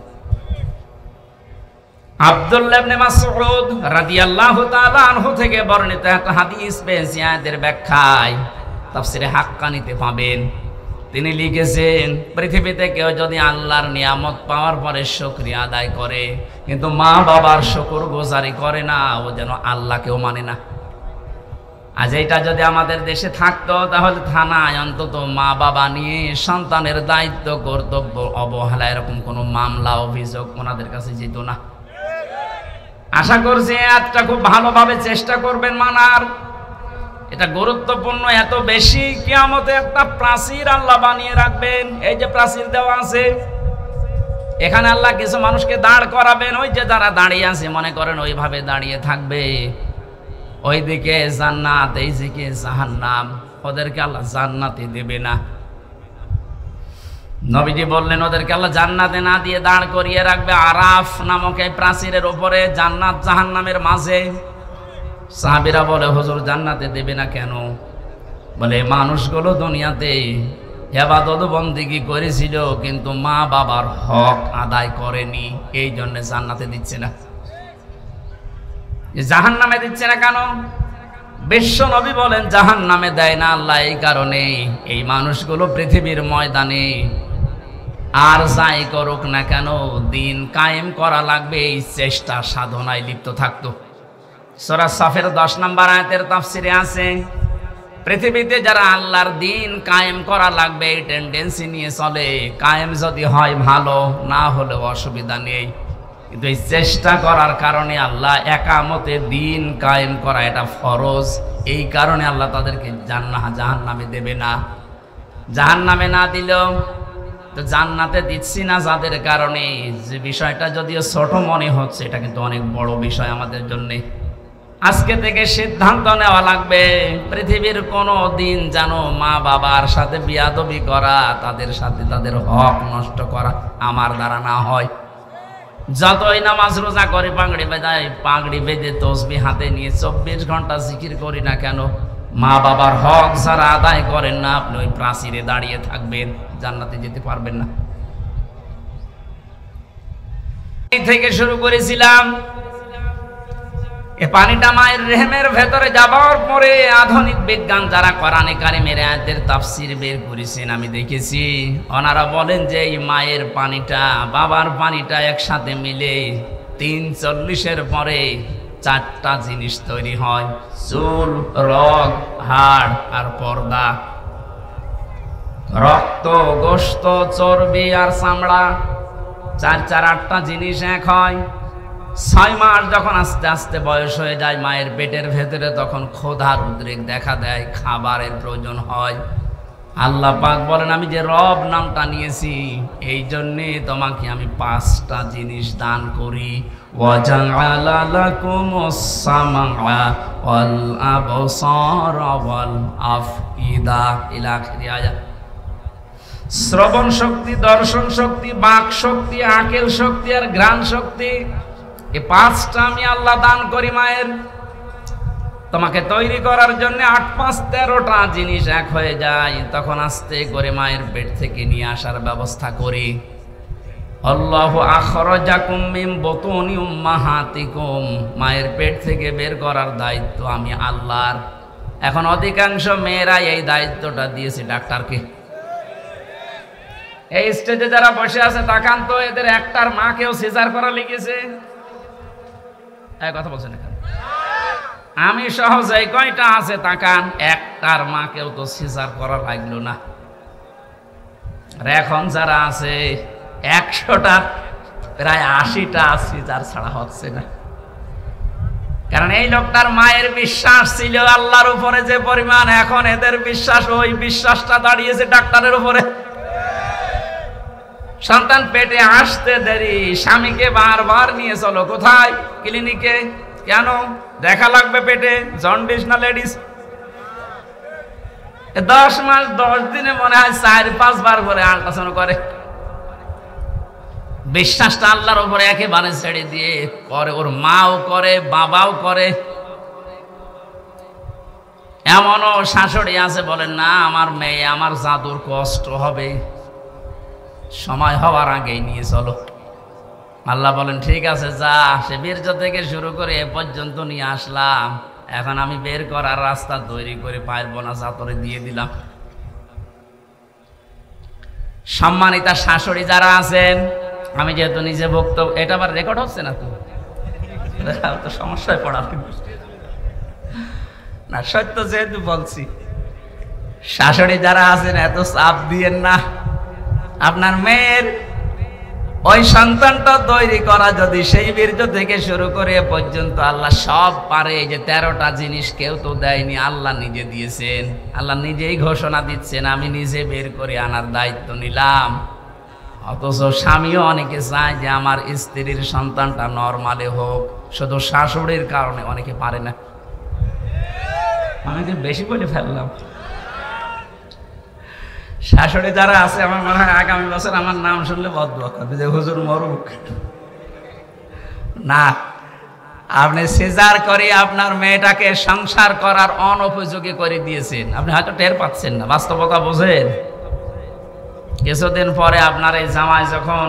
আব্দুল্লাহ ইবনে মাসউদ রাদিয়াল্লাহু তাআলা আনহু থেকে বর্ণিত একটা হাদিস পেয়েছি, আয়াতের ব্যাখ্যায় তাফসিরে হাক্কানিতে পাবেন। তিনি লিখেছেন, পৃথিবীতে কেউ যদি আল্লাহর নিয়ামত পাওয়ার পরে শুকরিয়া আদায় করে কিন্তু মা বাবার শুকরগুজারি করে না, ও যেন আল্লাহকেও মানে না। আজ এটা যদি আমাদের দেশে থাকতো তাহলে থানায় অন্তত মা বাবা নিয়ে সন্তানের দায়িত্ব কর্তব্য অবহেলা এরকম কোনো মামলা অভিযোগ ওনাদের কাছে যেত না। আশা করছি একটা খুব ভালোভাবে চেষ্টা করবেন মানার। এটা গুরুত্বপূর্ণ এত বেশি, কিয়ামতে একটা প্রাচীর আল্লাহ বানিয়ে রাখবেন। এই যে প্রাচীর দেওয়া আছে, এখানে আল্লাহ কিছু মানুষকে দাঁড় করাবেন। ওই যে যারা দাঁড়িয়ে আছে মনে করেন ওইভাবে দাঁড়িয়ে থাকবে, ওইদিকে জান্নাত এইদিকে জাহান্নাম, ওদেরকে আল্লাহ জান্নাতে দেবে না। নবীজি বললেন ওদেরকে আল্লাহ জান্নাতে না দিয়ে দাঁড় করিয়ে রাখবে আরাফ নামক এই প্রাচীরের উপরে, জান্নাত জাহান্নামের মাঝে। সাহাবীরা বলে হুজুর জান্নাতে দেবে না কেন? বলে মানুষগুলো দুনিয়াতে ইবাদত বন্দেগী করেছিল কিন্তু মা বাবার হক আদায় করেনি, এই জন্য জান্নাতে দিচ্ছে না। জাহান্নামে দিচ্ছে না কেন? বিশ্ব নবী বলেন জাহান্নামে দেয় না আল্লাহ এই কারণে, এই মানুষগুলো পৃথিবীর ময়দানে আর যাই করুক না কেন দিন কায়েম করা লাগবে, এই চেষ্টা সাধনায় লিপ্ত থাকতো। সূরা সাফের 10 নম্বর আয়াতের তাফসিরে আছে পৃথিবীতে যারা আল্লাহর দিন কায়েম করা লাগবে এই টেন্ডেন্সি নিয়ে চলে, কায়েম যদি হয় ভালো, না হলে অসুবিধা নেই, কিন্তু এই চেষ্টা করার কারণে আল্লাহ একামতে দিন কায়েম করা এটা ফরজ, এই কারণে আল্লাহ তাদেরকে জাহান্নামে দেবে না। জাহান্নামে না দিলেও তো জান্নাতে দিচ্ছি না যাদের কারণে, যে বিষয়টা যদিও ছোট মনে হচ্ছে এটা কিন্তু অনেক বড় বিষয় আমাদের জন্য। আজকে থেকে সিদ্ধান্ত নেওয়া লাগবে পৃথিবীর কোনো দিন যেন মা বাবার সাথে বিয়াদবি করা, তাদের সাথে তাদের হক নষ্ট করা আমার দ্বারা না হয়। যতই নামাজ রোজা করে পাগড়ি বেঁধে তসবিহ হাতে নিয়ে 24 ঘন্টা জিকির করি না কেন, মা বাবার হক যারা আদায় করেন না আপনি ওই প্রাচীরে দাঁড়িয়ে থাকবেন, জান্নাতে যেতে পারবেন না। এই থেকে শুরু করেছিলাম, এই পানিটা মায়ের রেহেমের ভেতরে যাবার পরে আধুনিক বিজ্ঞান যারা কোরআনে কারিমের আয়াতের তাফসীর বের করেছেন আমি দেখেছি, ওনারা বলেন যে এই মায়ের পানিটা বাবার পানিটা একসাথে মিলে 340-এর পরে 4টা জিনিস তৈরি হয়, চুল, রগ, হাড় আর পর্দা। রক্ত, গোশত, চর্বি আর চামড়া, 8টা জিনিস এক হয়। 6 মাস যখন আস্তে আস্তে বয়স হয়ে যায় মায়ের পেটের ভেতরে, তখন ক্ষুধার উদ্রেক দেখা দেয়, খাবারের প্রয়োজন হয়। আল্লাহ পাক বলেন আমি যে রব নামটা নিয়েছি এই জন্যে তোমাকে আমি 5টা জিনিস দান করি। ওয়াজআলা লাকুমুস সামআ ওয়াল আবসারা ওয়াল আফইদা ইলা আখিরি আয়াত। শ্রবণ শক্তি, দর্শন শক্তি, বাক শক্তি, আকেল শক্তি আর ঘ্রাণ শক্তি, এই 5টা আমি আল্লাহ দান করি মায়ের। তোমাকে তৈরি করার জন্য 8 5 13টা জিনিস এক হয়ে যায়, তখন আস্তে করে মায়ের পেট থেকে নিয়ে আসার ব্যবস্থা করি। আল্লাহু আখরাজাকুম মিন বুতুনি উম্মাহাতিকুম, মায়ের পেট থেকে বের করার দায়িত্ব আমি আল্লাহর। এখন অধিকাংশ মেয়েরা এই দায়িত্বটা দিয়েছে ডাক্তারকে। এই স্টেজে যারা বসে আছে তাকান তো, এদের একটার মাকেও সিজার করা লিখেছে। কথা বলছেন এখানে আমি সহজে কয়টা আছে তাকান, একটার মাকেও তো সিজার করা লাগলো না। আর এখন যারা আছে 100টার প্রায় 80টা সিজার ছাড়া হচ্ছে না। কারণ এই লোকটার মায়ের বিশ্বাস ছিল আল্লাহর উপরে যে পরিমাণ, এখন এদের বিশ্বাস, ওই বিশ্বাসটা দাঁড়িয়েছে ডাক্তারের উপরে। সন্তান পেটে আসতে দেরি, স্বামীকে বারবার নিয়ে চলো কোথায়? ক্লিনিকে। কেন? দেখা লাগবে পেটে জন্ডিস না লেডিস। 10 মাস 10 দিনে মনে হয় 4-5 বার করে আল্ট্রাসাউন্ড করে। বিশ্বাসটা আল্লাহর উপরে একেবারে ছেড়ে দিয়ে করে, ওর মাও করে বাবাও করে। এমনও শাশুড়ি আছে বলেন না আমার মেয়ে আমার জাদুর কষ্ট হবে, সময় হওয়ার আগেই নিয়ে চলো। আল্লাহ বলেন ঠিক আছে যা, সে বীর্য থেকে শুরু করে এ পর্যন্ত নিয়ে আসলাম, এখন আমি বের করার রাস্তা তৈরি করে পারবো না, চাতরে দিয়ে দিলাম। সম্মানিতা শাশুড়ি যারা আছেন, আমি যেহেতু নিজে বক্তব্য, এটা আবার রেকর্ড হচ্ছে না তো, তো সমস্যায় পড়া। না, সত্য যেহেতু বলছি। শাশুড়ি যারা আছেন এত চাপ দিয়েন না। আপনার মেয়ের ওই সন্তানটা তৈরি করা যদি সেই বীর্য থেকে শুরু করে এ পর্যন্ত আল্লাহ সব পারে, এই যে 13টা জিনিস কেউ তো দেয়নি, আল্লাহ নিজে দিয়েছেন। আল্লাহ নিজেই ঘোষণা দিচ্ছেন, আমি নিজে বের করে আনার দায়িত্ব নিলাম। অথচ স্বামীও অনেকে চায় যে আমার স্ত্রীর সন্তানটা নরমালে হোক, শুধু শাশুড়ির কারণে অনেকে পারে না। আমি যে বেশি বলে ফেললাম। শাশুড়ি যারা আছে আমার মনে হয় আগামী বছর আমার নাম শুনলে বদদোয়া করবে যে হুজুর মরুক। না, আপনি সিজার করে আপনার মেয়েটাকে সংসার করার অনুপযোগী করে দিয়েছেন। আপনি হয়তো টের পাচ্ছেন না, বাস্তবতা বোঝেন। কিছুদিন পরে আপনার এই জামাই, যখন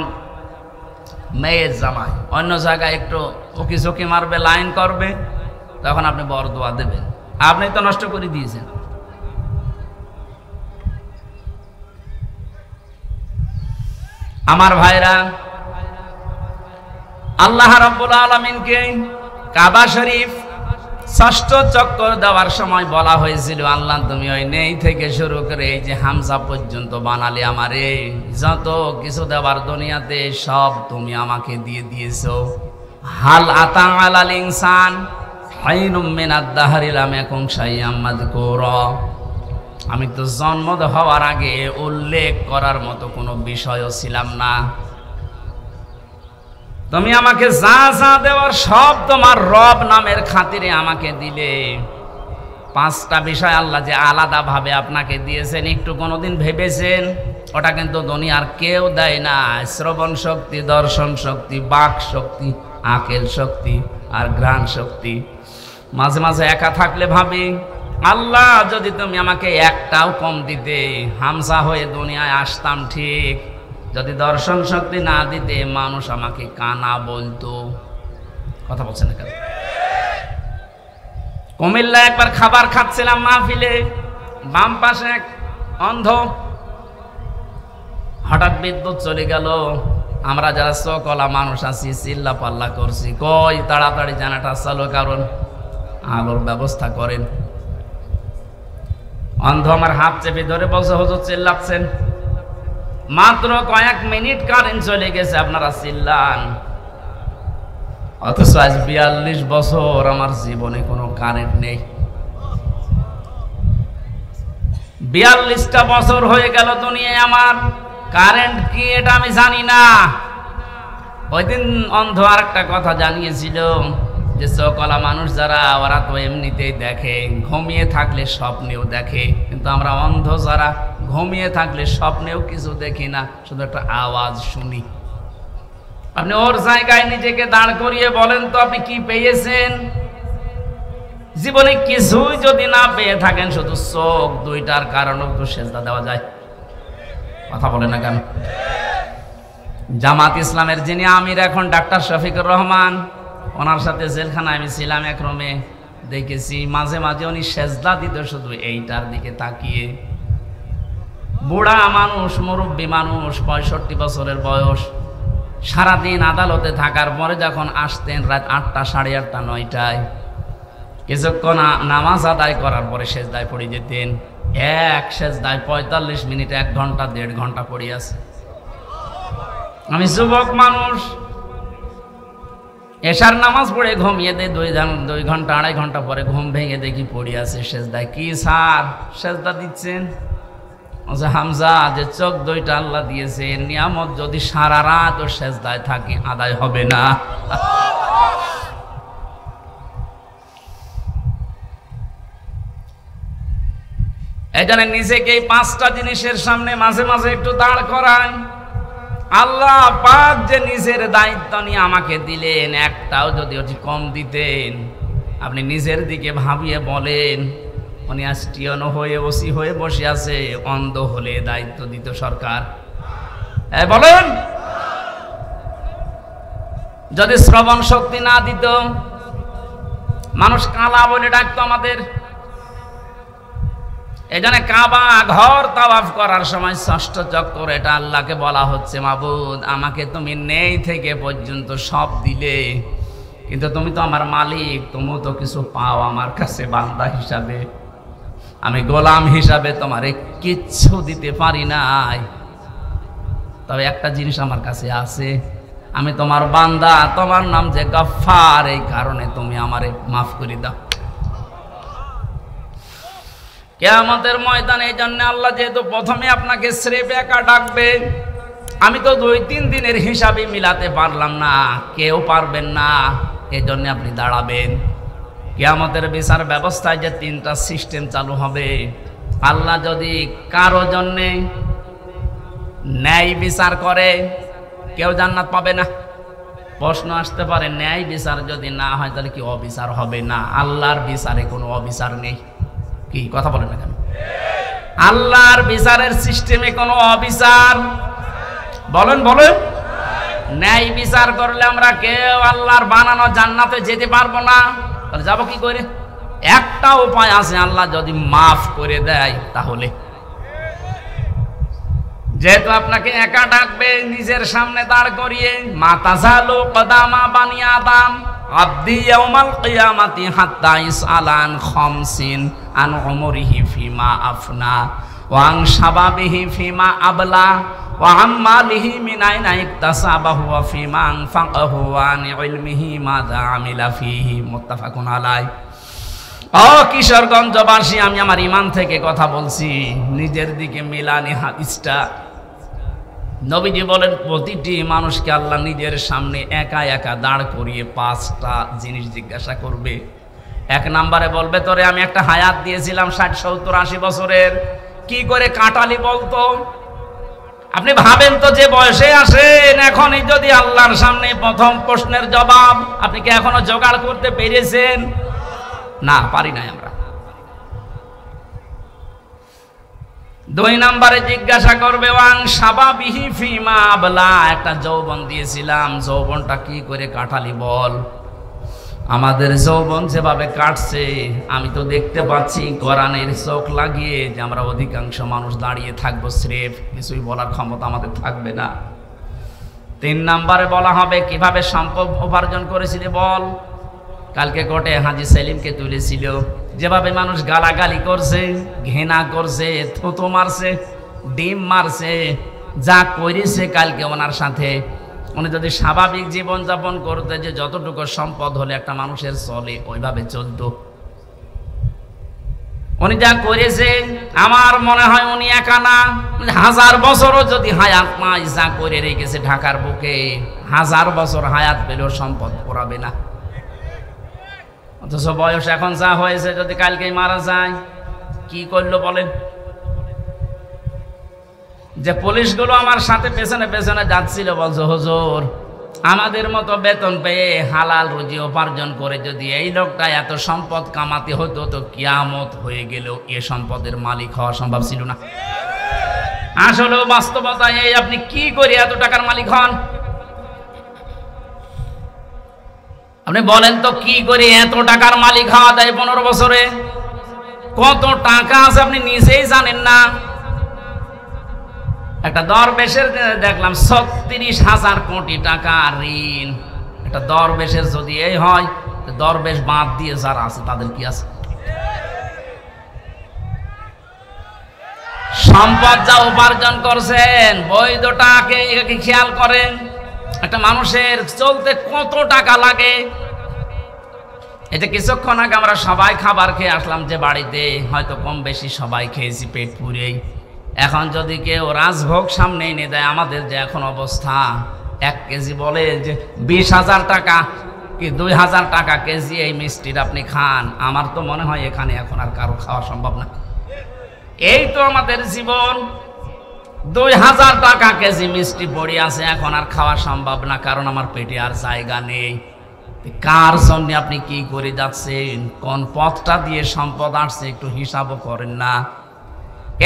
মেয়ের জামাই অন্য জায়গায় একটু উকি ঝুঁকি মারবে, লাইন করবে, তখন আপনি বরদোয়া দেবেন। আপনি তো নষ্ট করে দিয়েছেন। আমার ভাইরা, আল্লাহ রাব্বুল আলামিনকে কাবা শরীফ ষষ্ঠ চক্কর দেওয়ার সময় বলা হয়েছিল, আল্লাহ তুমি ওই নেই থেকে শুরু করে এই যে হামজা পর্যন্ত বানালে আমারে, যত কিছু দেওয়ার দুনিয়াতে সব তুমি আমাকে দিয়ে দিয়েছো। হাল আতা আলাল ইনসান হাইনুম মিনাদ দাহরি লাম ইয়াকুন শাইআম মাযকুরা। আমি তো জন্ম হওয়ার আগে উল্লেখ করার মতো কোনো বিষয়ও ছিলাম না। তুমি আমাকে যা যা দেওয়ার সব তোমার রব নামের খাতিরে আমাকে দিলে। 5টা বিষয় আল্লাহ যে আলাদা ভাবে আপনাকে দিয়েছেন, একটু কোনোদিন ভেবেছেন? ওটা কিন্তু দুনিয়ার কেউ দেয় না। শ্রবণ শক্তি, দর্শন শক্তি, বাক শক্তি, আকেল শক্তি আর ঘ্রাণ শক্তি। মাঝে মাঝে একা থাকলে ভাবি, আল্লাহ যদি তুমি আমাকে একটাও কম দিতে, হামজা হয়ে দুনিয়ায় আসতাম ঠিক। যদি দর্শন শক্তি না দিতে, মানুষ আমাকে কানা বলতো। কথা বলছেন না কেন? কুমিল্লা একবার খাবার খাচ্ছিলাম মাহফিলে, বাম পাশে এক অন্ধ, হঠাৎ বিদ্যুৎ চলে গেল। আমরা যারা চকলা মানুষ আছি চিল্লা পাল্লা করছি, কই তাড়াতাড়ি জানাটা চালু, কারণ আলোর ব্যবস্থা করেন। অন্ধ আমার হাত চেপে ধরে বলছে, হুজুর চিল্লাচ্ছেন, মাত্র কয়েক মিনিট কারেন্ট চলে গেছে, আপনারা চিল্লান। অথচ আজ 42 বছর আমার জীবনে কোনো কারেন্ট নেই। 42টা বছর হয়ে গেল দুনিয়ায়, আমার কারেন্ট কি এটা আমি জানি না। ওই দিন অন্ধ আর একটা কথা জানিয়েছিল যে চকলা মানুষ যারা, ওরা তো এমনিতেই দেখে, ঘুমিয়ে থাকলে স্বপ্নেও দেখে, কিন্তু আমরা অন্ধ যারা ঘুমিয়ে থাকলে স্বপ্নেও কিছু দেখি না, শুধু একটা আওয়াজ শুনি। আপনি ওর জায়গায় নিজেকে দাঁড় করিয়ে বলেন তো, আপনি কি পেয়েছেন? জীবনে কিছুই যদি না পেয়ে থাকেন, শুধু চোখ দুইটার কারণেও তো সেজদা দেওয়া যায়। কথা বলে না কেন? জামাত ইসলামের যিনি আমির এখন, ডাক্তার শফিকুর রহমান, ওনার সাথে জেলখানায় আমি ছিলাম এক রুমে, দেখেছি মাঝে মাঝে উনি সেজদা দিত শুধু এইটার দিকে তাকিয়ে। বুড়া মানুষ, মুরব্বী মানুষ, 65 বছরের বয়স, সারাদিন আদালতে থাকার পরে যখন আসতেন রাত 8টা, 8:30, 9টায়, কিছুক্ষণ নামাজ আদায় করার পরে সেজদায় পড়ে যেতেন। এক সেজদায় 45 মিনিট, 1 ঘন্টা, 1.5 ঘন্টা পড়ে আছে। আমি যুবক মানুষ, এশার নামাজ পড়ে ঘুমিয়ে দেয়, 2 ঘন্টা 2.5 ঘন্টা পরে ঘুম ভেঙে দেখি পড়ে আছে সেজদায়। কি স্যার সেজদা দিচ্ছেন? হামজা, যে চোখ দুইটা আল্লাহ দিয়েছে, নিয়ামত যদি সারা রাত ও সেজদায় থাকে, আদায় হবে না। এই জন্য নিজেকে এই 5টা জিনিসের সামনে মাঝে মাঝে একটু দাঁড় করায়। আল্লাহ পাক যে নিজের দায়িত্ব নিয়ে আমাকে দিলেন, একটাও যদি ওটি কম দিতেন, আপনি নিজের দিকে ভাবিয়ে বলেন, উনি আজ টিয়নো হয়ে ওসি হয়ে বসে আছে, অন্ধ হলে দায়িত্ব দিত সরকার। বলেন, যদি শ্রবণ শক্তি না দিত, মানুষ কালা বলে ডাকতো আমাদের। এখানে কাবা ঘর তাওয়াফ করার সময় 6ষ্ঠ চক্কর, এটা আল্লাহকে বলা হচ্ছে, মাবুদ আমাকে তুমি নেই থেকে পর্যন্ত সব দিলে, কিন্তু তুমি তো আমার মালিক, তুমিও তো কিছু পাও আমার কাছে বান্দা হিসাবে। আমি গোলাম হিসাবে তোমারে কিচ্ছু দিতে পারি নাই, তবে একটা জিনিস আমার কাছে আছে, আমি তোমার বান্দা, তোমার নাম যে গফফার, এই কারণে তুমি আমারে মাফ করে দাও। কিয়ামতের ময়দানে এই জন্য আল্লাহ যেহেতু প্রথমে আপনাকে স্রেফ একা ডাকবে, আমি তো 2-3 দিনের হিসাবে মিলাতে পারলাম না, কেউ পারবেন না, এই জন্য আপনি দাঁড়াবেন। কিয়ামতের বিচার ব্যবস্থায় যে 3টা সিস্টেম চালু হবে, আল্লাহ যদি কারো জন্যে ন্যায় বিচার করে, কেউ জান্নাত পাবে না। প্রশ্ন আসতে পারে, ন্যায় বিচার যদি না হয় তাহলে কি অবিচার হবে না? আল্লাহর বিচারে কোনো অবিচার নেই। কি কথা বলেন না কেন? আল্লাহর বিচারের সিস্টেমে কোনো অবিচার, বলেন বলেন। ন্যায় বিচার করলে আমরা কেউ আল্লাহর বানানো জান্নাতে যেতে পারবো না, তাহলে যাবো কি করে? একটা উপায় আছে, আল্লাহ যদি মাফ করে দেয় তাহলে। যেহেতু আপনাকে একা ডাকবে, নিজের সামনে দাঁড় করিয়ে, মা তাযালু কদামা বানি আদম আবদি ইয়াউমাল কিয়ামাতি হাত্তা ইসআলান খামসিন আন উমরিহি ফিমা আফনা ওয়া আন শাবাবিহি ফিমা আবলা ওয়া আম্মালিহি মিন আইনা ইকতাসাবাহু ওয়া ফিমা আনফাকাহু ওয়া আন ইলমিহি মাযা আমিলা ফিহি। মুত্তাফাকুন আলাইহি। ও কিশোরগঞ্জবাসী, আমি আমার ঈমান থেকে কথা বলছি, নিজের দিকে মিলানি হাদিসটা। নবীজি বলেন, প্রতিটি মানুষকে আল্লাহ নিজের সামনে একা একা দাঁড় করিয়ে 5টা জিনিস জিজ্ঞাসা করবে। 1 নম্বরে বলবে, তোরে আমি একটা হায়াত দিয়েছিলাম 60, 70, 80 বছরের, কি করে কাটালি বলতো? আপনি ভাবেন তো, যে বয়সে আসেন, এখনই যদি আল্লাহর সামনে প্রথম প্রশ্নের জবাব, আপনি কি এখনো জোগাড় করতে পেরেছেন? না, পারি নাই আমরা। 2 নম্বরে জিজ্ঞাসা করবে, ওয়াং শাবাবিহি ফিমা আবলা, একটা যৌবন দিয়েছিলাম, যৌবনটা কি করে কাটালি বল। আমাদের যৌবন যেভাবে কাটছে, আমি তো দেখতে পাচ্ছি কোরআনের চোখ লাগিয়ে, যে আমরা অধিকাংশ মানুষ দাঁড়িয়ে থাকবো স্রেফ, কিছুই বলার ক্ষমতা আমাদের থাকবে না। 3 নম্বরে বলা হবে, কিভাবে সম্পদ উপার্জন করেছিলি বল। কালকে কোর্টে হাজী সেলিমকে তুলেছিল, যেভাবে মানুষ গালাগালি করছে, ঘৃণা করছে, থুতু মারছে, ডিম মারছে, যা করেছে কালকে ওনার সাথে, উনি যদি স্বাভাবিক জীবন যাপন করতে, যে যতটুকু সম্পদ হলে একটা মানুষের চলে ওইভাবে চলতো, উনি যা করেছে, আমার মনে হয় উনি একা না, 1000 বছরও যদি হায়াত পায়, যা করে রেখেছে ঢাকার বুকে, 1000 বছর হায়াত পেলেও সম্পদ পড়াবে না। অথচ বয়স এখন যা হয়েছে, যদি কালকেই মারা যায়, কি করলো বলেন? যে পুলিশগুলো আমার সাথে পেছনে পেছনে যাচ্ছিল, বলছে, হুজুর, আমাদের মতো বেতন পেয়ে হালাল রুজি উপার্জন করে যদি এই লোকটা এত সম্পদ কামাতে হতো, তো কিয়ামত হয়ে গেল, এ সম্পদের মালিক হওয়া সম্ভব ছিল না। আসলে বাস্তবতা এই, আপনি কি করে এত টাকার মালিক হন? আপনি বলেন তো, কি করে এত টাকার মালিক হওয়া যায় 15 বছরে? কত টাকা আছে আপনি নিজেই জানেন না। একটা দরবেশের দেখলাম 36,000 কোটি টাকা ঋণ। একটা দরবেশের যদি এই হয়, দরবেশ বাদ দিয়ে যারা আছে তাদের কি আছে? সম্পদ যা উপার্জন করছেন, বৈধটাকে খেয়াল করেন। একটা মানুষের চলতে কত টাকা লাগে। এই যে কিছুক্ষণ আগে আমরা সবাই খাবার খেয়ে আসলাম, যে বাড়িতে হয়তো কম বেশি সবাই খেয়েছি পেট পুরেই। এখন যদি কেউ রাজভোগ সামনে এনে দেয়, আমাদের যে এখন অবস্থা, 1 কেজি বলে যে 20,000 টাকা কি 2,000 টাকা কেজি এই মিষ্টির আপনি খান, আমার তো মনে হয় এখানে এখন আর কারো খাওয়া সম্ভব না। এই তো আমাদের জীবন, 2,000 টাকা কেজি মিষ্টি পড়ে আছে, এখন আর খাওয়া সম্ভব না, কারণ আমার পেটে আর জায়গা নেই। কার জন্য আপনি কি করে যাচ্ছেন, কোন পথটা দিয়ে সম্পদ আসছে, একটু হিসাবও করেন না।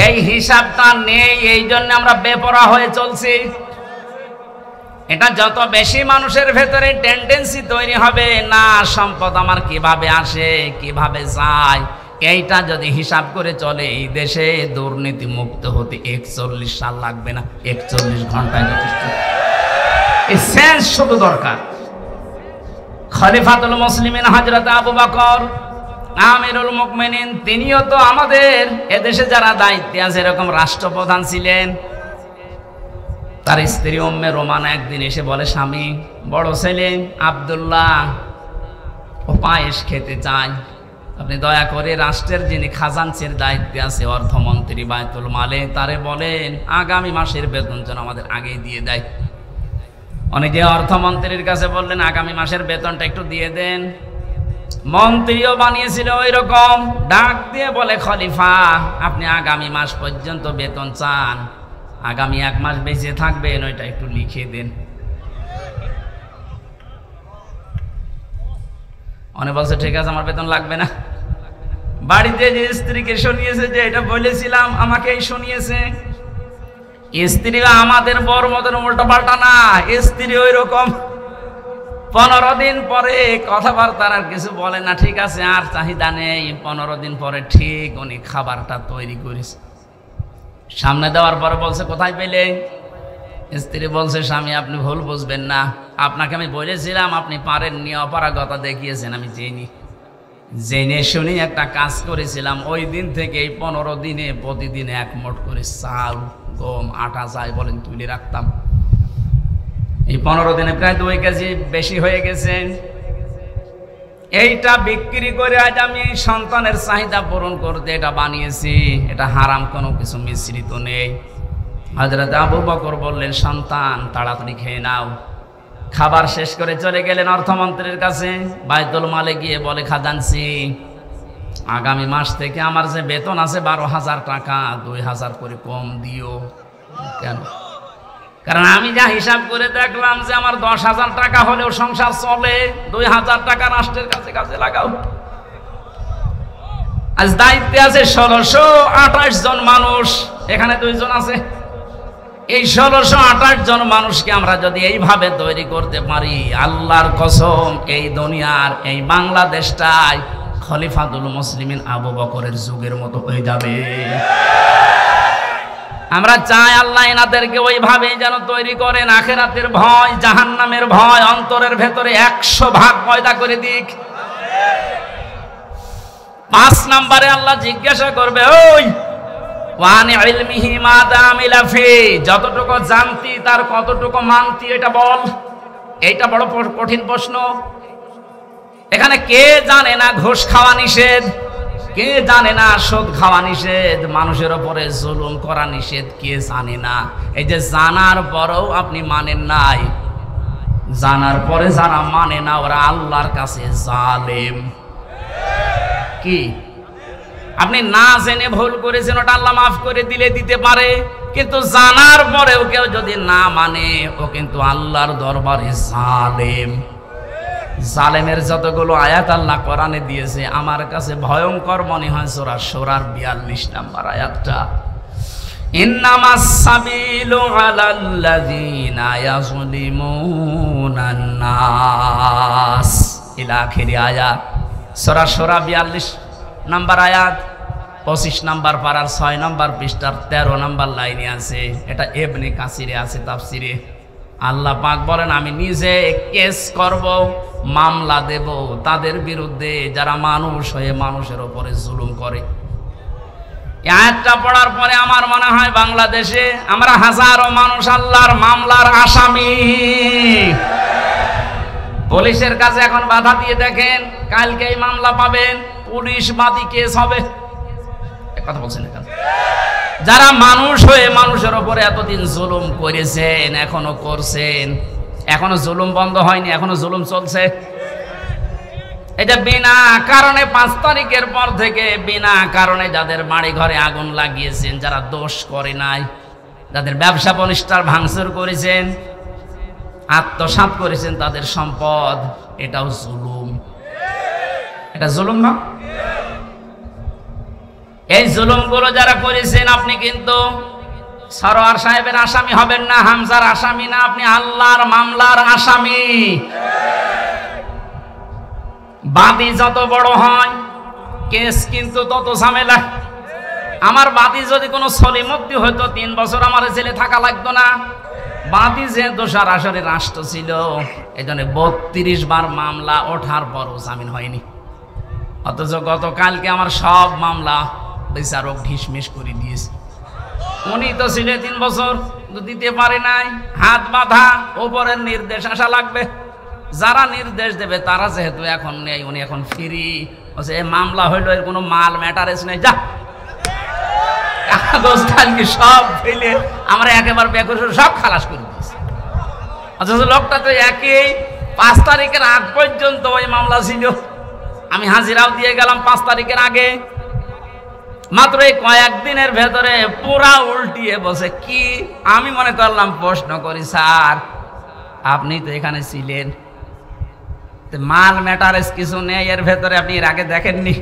এই হিসাবটা নেই, এই জন্য আমরা বেপরোয়া হয়ে চলছি। এটা যত বেশি মানুষের ভেতরে টেন্ডেন্সি তৈরি হবে, না সম্পদ আমার কিভাবে আসে, কিভাবে যায়, এইটা যদি হিসাব করে চলে, এই দেশে দুর্নীতি মুক্ত হতে 41 সাল লাগবে না, 41 ঘন্টায় যথেষ্ট। এই সেন্স শুধু দরকার। খলিফাতুল মুসলিমিন হযরত আবু বকর আমিরুল মুমিনিন, তিনিও তো আমাদের এদেশে যারা দায়িত্বে আছে এরকম রাষ্ট্রপ্রধান ছিলেন। তার স্ত্রী উম্মে রোমানা একদিন এসে বলে, স্বামী, বড় ছেলে আব্দুল্লাহ ও পায়েস খেতে চায়, আপনি দয়া করে রাষ্ট্রের যিনি খাজানচির দায়িত্বে আছে, অর্থমন্ত্রী বায়তুল মালে, তারে বলেন আগামী মাসের বেতন যেন আমাদের আগেই দিয়ে দেয়। উনি যে অর্থমন্ত্রীর কাছে বললেন আগামী মাসের বেতনটা একটু দিয়ে দেন। মন্ত্রীও বানিয়েছিল ওই রকম, ডাক দিয়ে বলে, খলিফা আপনি আগামী মাস পর্যন্ত বেতন চান, আগামী 1 মাস বেঁচে থাকবেন, ওইটা একটু লিখে দেন। উনি বলছে ঠিক আছে, আমার বেতন লাগবে না। বাড়িতে যে স্ত্রীকে শুনিয়েছে যে এটা বলেছিলাম, আমাকেই শুনিয়েছে। স্ত্রী আমাদের বড় মতন উল্টো পাল্টা না, স্ত্রী ওই রকম 15 দিন পরে কথাবার্তা আর কিছু বলে না, ঠিক আছে আর চাহিদা নেই। 15 দিন পরে ঠিক উনি খাবারটা তৈরি করেছে, সামনে দেওয়ার পরে বলছে কোথায় পেলে? স্ত্রী বলছে, স্বামী আপনি ভুল বুঝবেন না, আপনাকে আমি বলেছিলাম, আপনি পারেননি, অপারগতা দেখিয়েছেন, আমি জেনে শুনি একটা কাজ করেছিলাম। ওই দিন থেকে এই 15 দিনে প্রতিদিন 1 মুঠ করে চাল, গম, আটা যাই বলেন তুলে রাখতাম। এই 15 দিনে প্রায় 2 কেজি বেশি হয়ে গেছে। এইটা বিক্রি করে আজ আমি সন্তানের চাহিদা পূরণ করতে এটা বানিয়েছি, এটা হারাম কোনো কিছু মিশ্রিত নেই। হযরত আবু বকর বললেন, সন্তান তাড়াতাড়ি খেয়ে নাও। খাবার শেষ করে চলে গেলেন অর্থমন্ত্রীর কাছে। বায়তুল মালে গিয়ে বলে, খাজানচি আগামী মাস থেকে আমার যে বেতন আছে 12,000 টাকা, 2,000 করে কম দিও। কেন? কারণ আমি যা হিসাব করে দেখলাম যে আমার 10,000 টাকা হলেও সংসার চলে, 2,000 টাকা রাষ্ট্রের কাছে কাজে লাগাও। আজ দায়িত্বে আছে 1628 জন মানুষ, এখানে 2 জন আছে। এই 1628 জন মানুষকে আমরা যদি এইভাবে তৈরি করতে পারি, আল্লাহর কসম এই দুনিয়ার এই বাংলাদেশটাই খলিফাতুল মুসলিমিন আবু বকরের যুগের মতো হয়ে যাবে। আমরা চাই আল্লাহ এনাদেরকে ওইভাবে যেন তৈরি করেন, আখিরাতের ভয়, জাহান্নামের ভয় অন্তরের ভেতরে 100 ভাগ পয়দা করে দিক। 5 নম্বরে আল্লাহ জিজ্ঞাসা করবে, ওই ওয়ানি ইলমিহি মাযা আমিলা ফি, যতটুকু জানতি তার কতটুকু মানতি এটা বল। এইটা বড় কঠিন প্রশ্ন। এখানে কে জানে না ঘুষ খাওয়া নিষেধ? কে জানে না সুদ খাওয়া নিষেধ? মানুষের উপরে জুলুম করা নিষেধ? কে জানে না? এই যে জানার পরেও আপনি মানেন নাই, জানার পরে যারা মানে না ওরা আল্লাহর কাছে জালেম। কি আপনি না জেনে ভুল করেছেন, ওটা আল্লাহ মাফ করে দিতে পারে, কিন্তু জানার পরেও কেউ যদি না মানে ও কিন্তু আল্লাহর দরবারে জালেম। জালেমের যতগুলো আয়াত আল্লাহ কোরআনে দিয়েছে আমার কাছে ভয়ঙ্কর মনে হয় সূরা শূরার 42 নম্বর আয়াতটা, ইন্নামাস সাবিলু আলাল্লাযিনা ইয়াযলিমুনান নাস ইলা আখিরি আয়াত। সূরা শূরা 42 নম্বর আয়াত, 25 নম্বর পারার 6 নম্বর পৃষ্ঠার 13 নম্বর লাইনে আছে। এটা ইবনে কাসিরে আছে তাফসিরে। আল্লাহ পাক বলেন, আমি নিজে কেস করব, মামলা দেব তাদের বিরুদ্ধে যারা মানুষ হয়ে মানুষের উপরে জুলুম করে। এই আয়াতটা পড়ার পরে আমার মনে হয় বাংলাদেশে আমরা হাজারো মানুষ আল্লাহর মামলার আসামি। পুলিশের কাছে এখন বাধা দিয়ে দেখেন, কালকে এই মামলা পাবেন, পুলিশ বাদী কেস হবে। কথা বলছেন এখানে যারা মানুষ হয়ে মানুষের উপরে এতদিন জুলুম করেছেন, এখনো করছেন, এখনো জুলুম বন্ধ হয়নি, এখনো জুলুম চলছে। এটা বিনা কারণে 5 তারিখের পর থেকে বিনা কারণে যাদের বাড়ি ঘরে আগুন লাগিয়েছেন, যারা দোষ করে নাই, যাদের ব্যবসা প্রতিষ্ঠান ভাঙচুর করেছেন, আত্মসাৎ করেছেন তাদের সম্পদ, এটাও জুলুম। এটা জুলুম না? এই জুলুমগুলো যারা করেছেন আপনি কিন্তু সরোয়ার সাহেবের আসামি হবেন না, হামজার আসামি না, আপনি আল্লাহর মামলার আসামি। বাদী যত বড় হয় কেস কিন্তু তত ঝামেলা। আমার বাদী যদি কোনো সলিমুদ্দি হইতো 3 বছর আমার ছেলে থাকা লাগতো না, বাদী যে দোষার আসরে রাষ্ট্র ছিল, এই জন্য 32 বার মামলা ওঠার পরও জামিন হয়নি। অথচ গতকালকে আমার সব মামলা বিচারক ঢিসমিস করে দিয়েছে। উনি তো ছিল 3 বছর, দিতে পারে নাই, হাত বাঁধা, ওপরের নির্দেশ আসা লাগবে। যারা নির্দেশ দেবে তারা যেহেতু এখন নেই, উনি এখন ফ্রি। বলছে এই মামলা হইলো, এর কোনো মাল ম্যাটারেস নেই, যা কাগজ কালকে সব ফেলে আমরা একেবারে বেকর সব খালাস করে দিয়েছি। অথচ লোকটা তো একই 5 তারিখের আগ পর্যন্ত ওই মামলা ছিল। আমি হাজিরাও দিয়ে গেলাম 5 তারিখের আগে। মাত্র এই কয়েকদিনের ভেতরে পুরা উল্টিয়ে বসে। কি আমি মনে করলাম, প্রশ্ন করি, স্যার আপনি তো এখানে ছিলেন, মাল ম্যাটারেস কিছু নেই এর ভেতরে, আপনি এর আগে দেখেননি?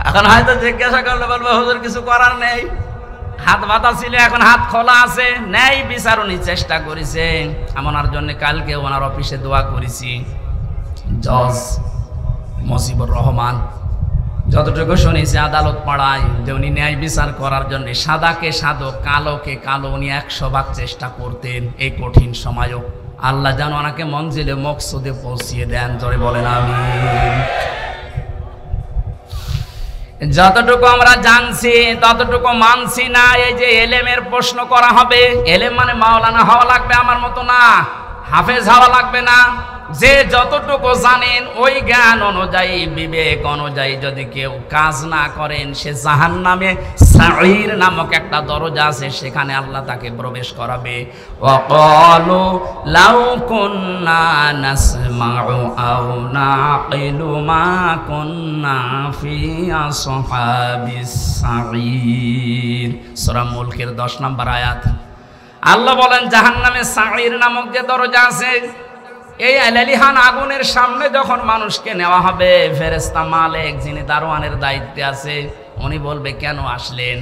এখন হয়তো জিজ্ঞাসা করলে বলবো হুজুর কিছু করার নেই, হাত বাঁধা ছিল, এখন হাত খোলা আছে। নেই বিচার উনি চেষ্টা করেছে। আমি ওনার জন্য কালকে ওনার অফিসে দোয়া করেছি। জজ মজিবুর রহমান, যতটুকু শুনেছি আদালত পাড়ায়, যে উনি ন্যায় বিচার করার জন্য সাদাকে সাদো, কালোকে কালো, উনি 100 ভাগ চেষ্টা করতেন। এই কঠিন সময়ও আল্লাহ যেন ওনাকে মঞ্জিলে মকসুদে পৌঁছিয়ে দেন। জোরে বলেন আমিন। যতটুকু আমরা জানছি ততটুকু মানছি না। এই যে এলেমের প্রশ্ন করা হবে, এলেম মানে মাওলানা হওয়া লাগবে আমার মতো না, হাফেজ হওয়া লাগবে না। যে যতটুকু জানেন ওই জ্ঞান অনুযায়ী, বিবেক অনুযায়ী যদি কেউ কাজ না করেন, সে জাহান্নামে সাঈর নামক একটা দরজা আছে, সেখানে আল্লাহ তাকে প্রবেশ করাবে। ওয়াকালু লাউ কুন্না নাসমাউ আও নাকিলু মা কুন্না ফি আসহাবিস সাঈর। সূরা মুলকের 10 নম্বর আয়াত। আল্লাহ বলেন জাহান্নামে সাঈর নামক যে দরজা আছে, এই আলালিহান আগুনের সামনে যখন মানুষকে নেওয়া হবে, ফেরেশতা মালিক যিনি দারোয়ানের দায়িত্বে আছে, উনি বলবে কেন আসলেন?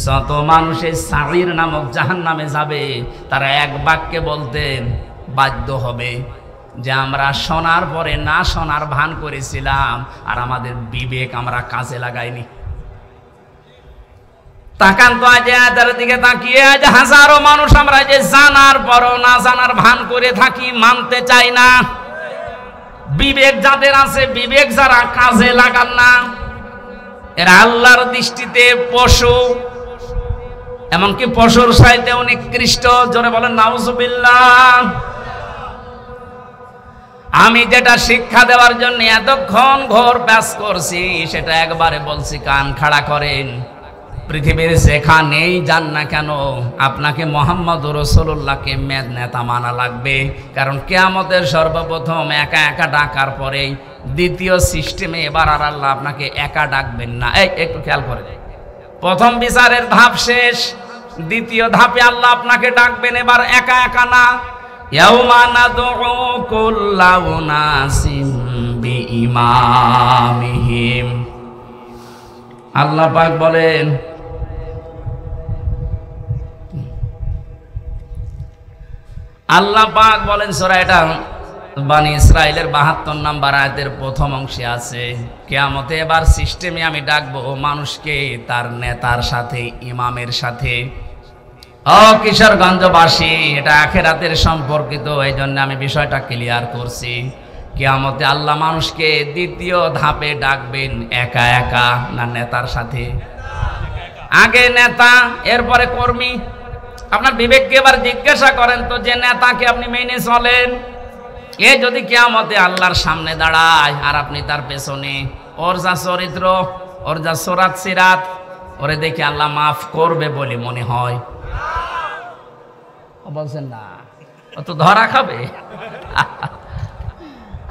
যত মানুষ এই সাঈর নামক জাহান্নামে যাবে, তারা এক বাক্যে বলতেন বাধ্য হবে যে আমরা শোনার পরে না শোনার ভান করেছিলাম, আর আমাদের বিবেক আমরা কাজে লাগাইনি। তাকান তো আজ এদের দিকে তাকিয়ে, আজ হাজারো মানুষ আমরা যে জানার পরও না জানার ভান করে থাকি, মানতে চাই না। বিবেক যাদের আছে, বিবেক যারা কাজে লাগান না, এরা আল্লাহর দৃষ্টিতে পশু, এমনকি পশুর চাইতেও নিকৃষ্ট। জোরে বলেন নাউজুবিল্লাহ। আমি যেটা শিক্ষা দেওয়ার জন্য এতক্ষণ ঘোর ব্যাস করছি, সেটা একবারে বলছি, কান খাড়া করেন। পৃথিবীর যেখানেই যান না কেন, আপনাকে মুহাম্মদ রাসূলুল্লাহকে নেতা মানা লাগবে। কারণ কিয়ামতের সর্বপ্রথম একা একা ডাকার পরে দ্বিতীয় সিস্টেমে এবার আর আল্লাহ আপনাকে একা ডাকবেন না। এই একটু খেয়াল করে, প্রথম বিচারের ধাপ শেষ, দ্বিতীয় ধাপে আল্লাহ আপনাকে ডাকবেন এবার একা একা না। ইয়াউমা নাদউ কুল্লা উনাসিম বিইমামিহিম। আল্লাহ পাক বলেন, আল্লাহ পাক বলেন সূরা, এটা বানি ইসরাইলের 72 নম্বর আয়াতের প্রথম অংশে আছে, কিয়ামতে এবার সিস্টেমে আমি ডাকবো মানুষকে তার নেতার সাথে, ইমামের সাথে। ও কিশোরগঞ্জবাসী, এটা আখিরাতের সম্পর্কিত, এই জন্য আমি বিষয়টা ক্লিয়ার করছি। কিয়ামতে আল্লাহ মানুষকে দ্বিতীয় ধাপে ডাকবেন একা একা না নেতার সাথে? আগে নেতা, এরপরে কর্মী। আপনার বিবেককে এবার জিজ্ঞাসা করেন তো, যে নেতাকে আপনি মেনে চলেন, এ যদি কিয়ামতে আল্লাহর সামনে দাঁড়ায় আর আপনি তার পেছনে, ওর যা চরিত্র, ওর যা সোরাত সিরাত, ওরে দেখে আল্লাহ মাফ করবে বলে মনে হয়? বলছেন না, ও তো ধরা খাবে।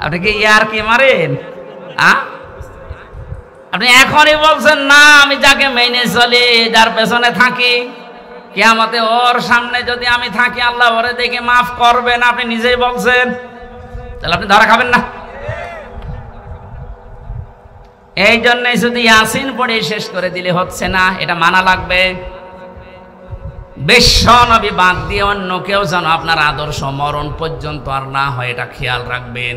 আপনি কি ইয়ার কি মারেন? আপনি এখনই বলছেন না, আমি যাকে মেনে চলি, যার পেছনে থাকি, কিয়ামতে ওর সামনে যদি আমি থাকি আল্লাহ ওরে দেখে মাফ করবেন, আপনি নিজেই বলছেন, তাহলে আপনি ধরা খাবেন না। এই জন্যই শুধু ইয়াসিন পড়ে শেষ করে দিলে হচ্ছে না, এটা মানা লাগবে। বিশ্ব নবী বাদ দিয়ে অন্য কেউ যেন আপনার আদর্শ মরণ পর্যন্ত আর না হয়, এটা খেয়াল রাখবেন।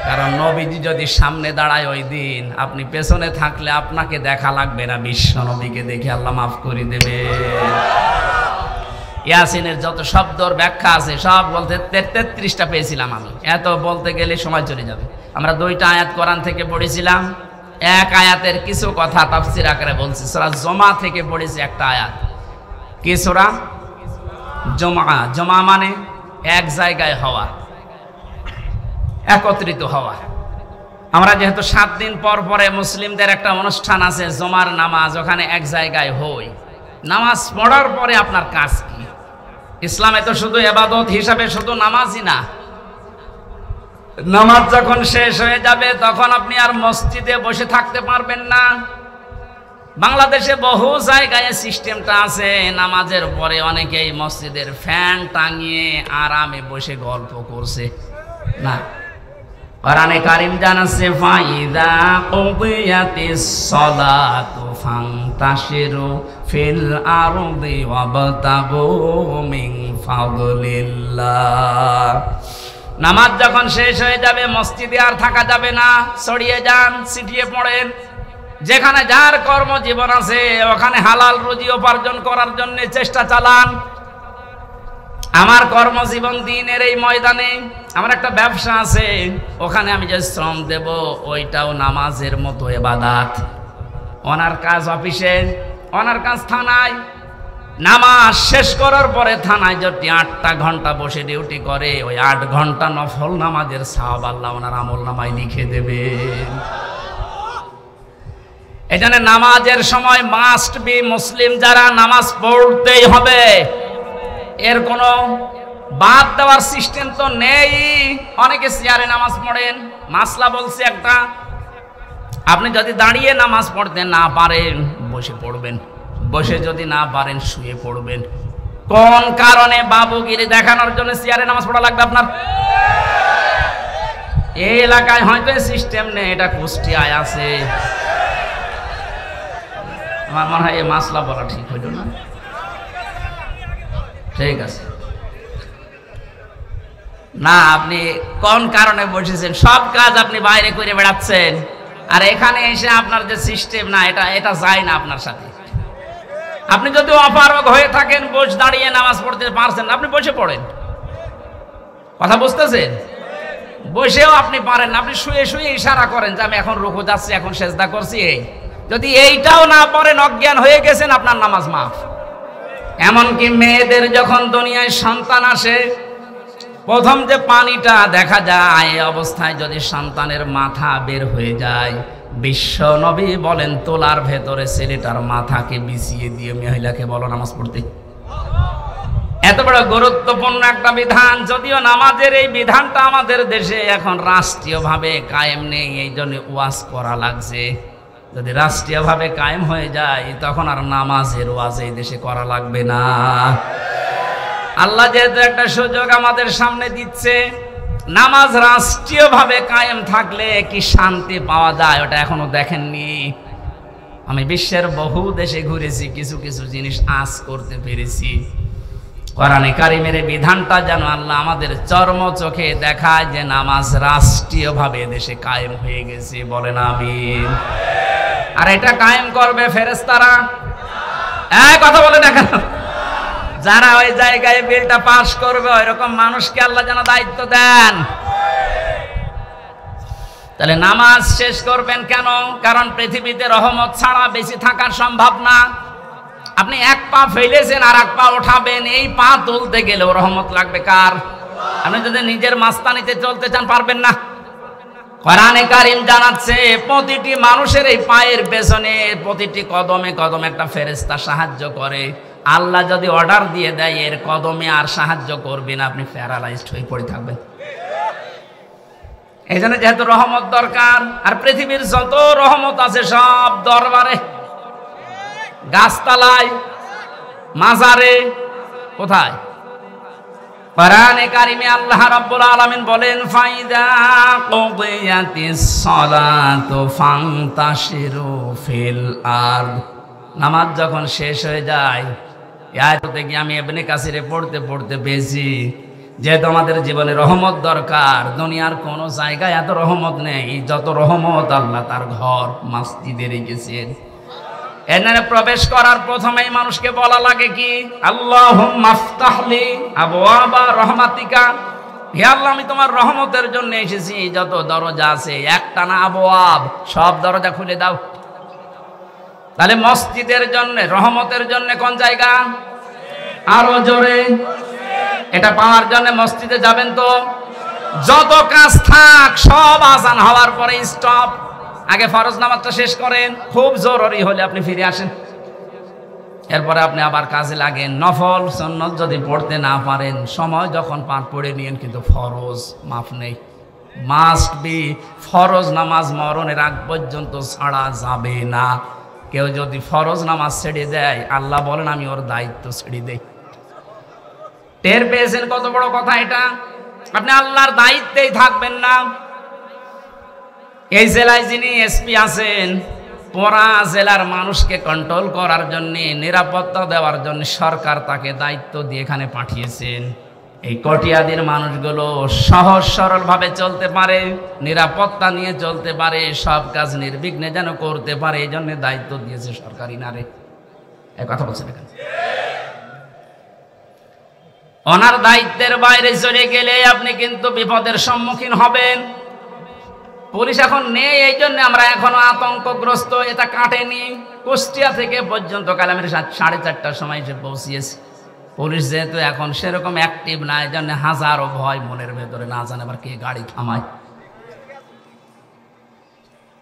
কারণ নবীজি যদি সামনে দাঁড়ায় ওই দিন, আপনি পেছনে থাকলে আপনাকে দেখা লাগবে না, বিশ্ব নবীকে দেখে আল্লাহ মাফ করে দেবে। ইয়াসিনের যত শব্দর ব্যাখ্যা আছে সব বলতে 33টা পেয়েছিলাম আমি। এত বলতে গেলে সময় চলে যাবে। আমরা 2টা আয়াত কোরআন থেকে পড়েছিলাম, এক আয়াতের কিছু কথা তাফসীর আকারে বলছি। সূরা জুমা থেকে পড়েছি একটা আয়াত। কি সূরা? জুমা। জুমা মানে এক জায়গায় হওয়া, একত্রিত হওয়া। আমরা যেহেতু 7 দিন পর পরে মুসলিমদের একটা অনুষ্ঠান আছে জুমার নামাজ, ওখানে এক জায়গায় হই। নামাজ পড়ার পরে আপনার কাজ কি? ইসলামে তো শুধু ইবাদত হিসাবে শুধু নামাজই না, নামাজ যখন শেষ হয়ে যাবে তখন আপনি আর মসজিদে বসে থাকতে পারবেন না। বাংলাদেশে বহু জায়গায় সিস্টেমটা আছে, নামাজের পরে অনেকেই মসজিদের ফ্যান টাঙিয়ে আরামে বসে গল্প করছে। না, কোরআনে কারীম জানাচ্ছে ফাইদা কুদিয়াতিস সালাতু ফান্তাশিরু ফিল আরদি ওয়াবতাগু মিন ফাদলিল্লাহ। নামাজ যখন শেষ হয়ে যাবে মসজিদে আর থাকা যাবে না, ছড়িয়ে যান, ছিটিয়ে পড়েন। যেখানে যার কর্মজীবন আছে ওখানে হালাল রুজি উপার্জন করার জন্য চেষ্টা চালান। আমার কর্মজীবন দিনের এই ময়দানে, আমার একটা ব্যবসা আছে, ওখানে আমি যে শ্রম দেব ওইটাও নামাজের মতো ইবাদত। ওনার কাজ অফিসে, ওনার কাজ থানায়। নামাজ শেষ করার পরে থানায় যদি 8টা ঘন্টা বসে ডিউটি করে, ওই 8 ঘন্টা নফল নামাজের সওয়াব আল্লাহ ওনার আমল নামায় লিখে দেবে। এজন্য নামাজের সময় মাস্ট বি, মুসলিম যারা নামাজ পড়তেই হবে, এর কোনো বাদ দেওয়ার সিস্টেম তো নেই। অনেকে চেয়ারে নামাজ পড়েন, মাসলা বলছে একটা, আপনি যদি দাঁড়িয়ে নামাজ পড়তে না পারেন বসে পড়বেন, বসে যদি না পারেন শুয়ে পড়বেন। কোন কারণে বাবুগিরি দেখানোর জন্য চেয়ারে নামাজ পড়া লাগবে আপনার? এই এলাকায় হয়তো সিস্টেম নেই, এটা কুষ্টিয়ায় আছে। আমার মনে হয় এই মাসলা বলা ঠিক হইল না। ঠিক আছে না, আপনি কোন কারণে বসেছেন? সব কাজ আপনি বাইরে করে বেড়াচ্ছেন, আর এখানে এসে আপনার যে সিস্টেম না, এটা যায় না আপনার সাথে। আপনি যদি অপারগ হয়ে থাকেন, দাঁড়িয়ে নামাজ পড়তে পারছেন, আপনি বসে পড়েন। কথা বুঝতেছেন? বসেও আপনি পারেন না, আপনি শুয়ে শুয়ে ইশারা করেন যে আমি এখন রুকু যাচ্ছি, এখন সেজদা করছি। এই যদি এইটাও না পারেন, অজ্ঞান হয়ে গেছেন, আপনার নামাজ মাফ। এমনকি মেয়েদের যখন দুনিয়ায় সন্তান আসে, প্রথম যে পানিটা দেখা যায়, এই অবস্থায় যদি সন্তানের মাথা বের হয়ে যায়, বিশ্ব নবী বলেন তোলার ভেতরে ছেলেটার মাথাকে বিছিয়ে দিয়ে মহিলাকে বলো নামাজ পড়তে। এত বড় গুরুত্বপূর্ণ একটা বিধান। যদিও নামাজের এই বিধানটা আমাদের দেশে এখন রাষ্ট্রীয়ভাবে কায়েম নেই, এই জন্য ওয়াজ করা লাগছে। যদি রাষ্ট্রীয়ভাবে কায়েম হয়ে যায় তখন আর নামাজের ওয়াজ এই দেশে করা লাগবে না। আল্লাহ যেহেতু একটা সুযোগ আমাদের সামনে দিচ্ছে, নামাজ রাষ্ট্রীয়ভাবে কায়েম থাকলে কি শান্তি পাওয়া যায় ওটা এখনো দেখেননি। আমি বিশ্বের বহু দেশে ঘুরেছি, কিছু কিছু জিনিস আঁচ করতে পেরেছি। কোরআনে কারিমের বিধানটা যেন আল্লাহ আমাদের চর্ম চোখে দেখায় যে নামাজ রাষ্ট্রীয়ভাবে দেশে কায়েম হয়ে গেছে। বলেন আমিন। আর এটা কায়েম করবে ফেরেশতারা। কথা বলে না কেন? যারা ওই জায়গায় বিলটা পাস করবে ওইরকম মানুষকে আল্লাহ যেন দায়িত্ব দেন। তাহলে নামাজ শেষ করবেন কেন? কারণ পৃথিবীতে রহমত ছাড়া বেঁচে থাকার সম্ভব না। আপনি এক পা ফেলেছেন আর এক পা উঠাবেন, এই পা তুলতে গেলেও রহমত লাগবে কার? আপনি যদি নিজের মাস্তানিতে চলতে চান পারবেন না। কোরআনে কারীম জানাচ্ছে প্রতিটি মানুষের এই পায়ের পেছনে প্রতিটি কদমে কদমে একটা ফেরেশতা সাহায্য করে। আল্লাহ যদি অর্ডার দিয়ে দেয় এর কদমে আর সাহায্য করবেন, আপনি প্যারালাইজড হয়ে পড়ে থাকবেন। এই জন্য যেহেতু রহমত দরকার, আর পৃথিবীর যত রহমত আছে সব দরবারে, গাছতলায়, মাজারে, কোথায়? কোরআনে কারিমে আল্লাহ রাব্বুল আলামিন বলেন ফাইদা কুদিয়াতিস সালাতু ফান্তাশিরু ফিল আরদ। নামাজ যখন শেষ হয়ে যায়, এই আয়াতে গিয়ে আমি ইবনে কাসিরে পড়তে পড়তে পেয়েছি যেহেতু আমাদের জীবনে রহমত দরকার, দুনিয়ার কোন জায়গায় এত রহমত নেই যত রহমত আল্লাহ তার ঘর মসজিদে রেখেছেন। এখানে প্রবেশ করার প্রথমেই মানুষকে বলা লাগে কি, আল্লাহুম্মা আফতাহলি আবওয়াবা রহমাতিকা, হে আল্লাহ আমি তোমার রহমতের জন্য এসেছি, যত দরজা আছে একটা না আবওয়াব, সব দরজা খুলে দাও। তাহলে মসজিদের জন্য রহমতের জন্য কোন জায়গা? আরো জোরে। এটা পাওয়ার জন্য মসজিদে যাবেন তো? যত কাজ থাক সব আজান হওয়ার পরে স্টপ, আগে ফরজ নামাজটা শেষ করেন, খুব জরুরি হলে আপনি ফিরে আসেন, এরপরে আপনি আবার কাজে লাগেন। নফল সুন্নত যদি পড়তে না পারেন, সময় যখন পাঠ পড়ে নিয়েন, কিন্তু ফরজ মাফ নেই, মাস্ট বি। ফরজ নামাজ মরণের আগ পর্যন্ত ছাড়া যাবে না। কেউ যদি ফরজ নামাজ ছেড়ে দেয়, আল্লাহ বলেন আমি ওর দায়িত্ব ছেড়ে দেই। টের পেয়েছেন কত বড় কথা এটা? আপনি আল্লাহর দায়িত্বেই থাকবেন না। এই জেলায় যিনি এসপি আছেন, পুরা জেলার মানুষকে কন্ট্রোল করার জন্য, নিরাপত্তা দেওয়ার জন্য সরকার তাকে দায়িত্ব দিয়ে এখানে পাঠিয়েছেন। এই কটিয়াদির মানুষগুলো সহজ সরল ভাবে চলতে পারে, নিরাপত্তা নিয়ে চলতে পারে, সব কাজ নির্বিঘ্নে যেন করতে পারে, এই জন্য দায়িত্ব দিয়েছে সরকারি নারে। এই কথা বলছেন এখানে। ওনার দায়িত্বের বাইরে চলে গেলে আপনি কিন্তু বিপদের সম্মুখীন হবেন। পুলিশ এখন নেই, এই জন্য আমরা এখনো আতঙ্কগ্রস্ত। এটা কাটেনি। কুষ্টিয়া থেকে পর্যন্ত কাল আমি 4:30টার সময় এসে পৌঁছিয়েছি। পুলিশ যেহেতু এখন সেরকম অ্যাক্টিভ না, এই জন্য হাজারো ভয় মনের ভেতরে, না জানে আবার কে গাড়ি থামায়।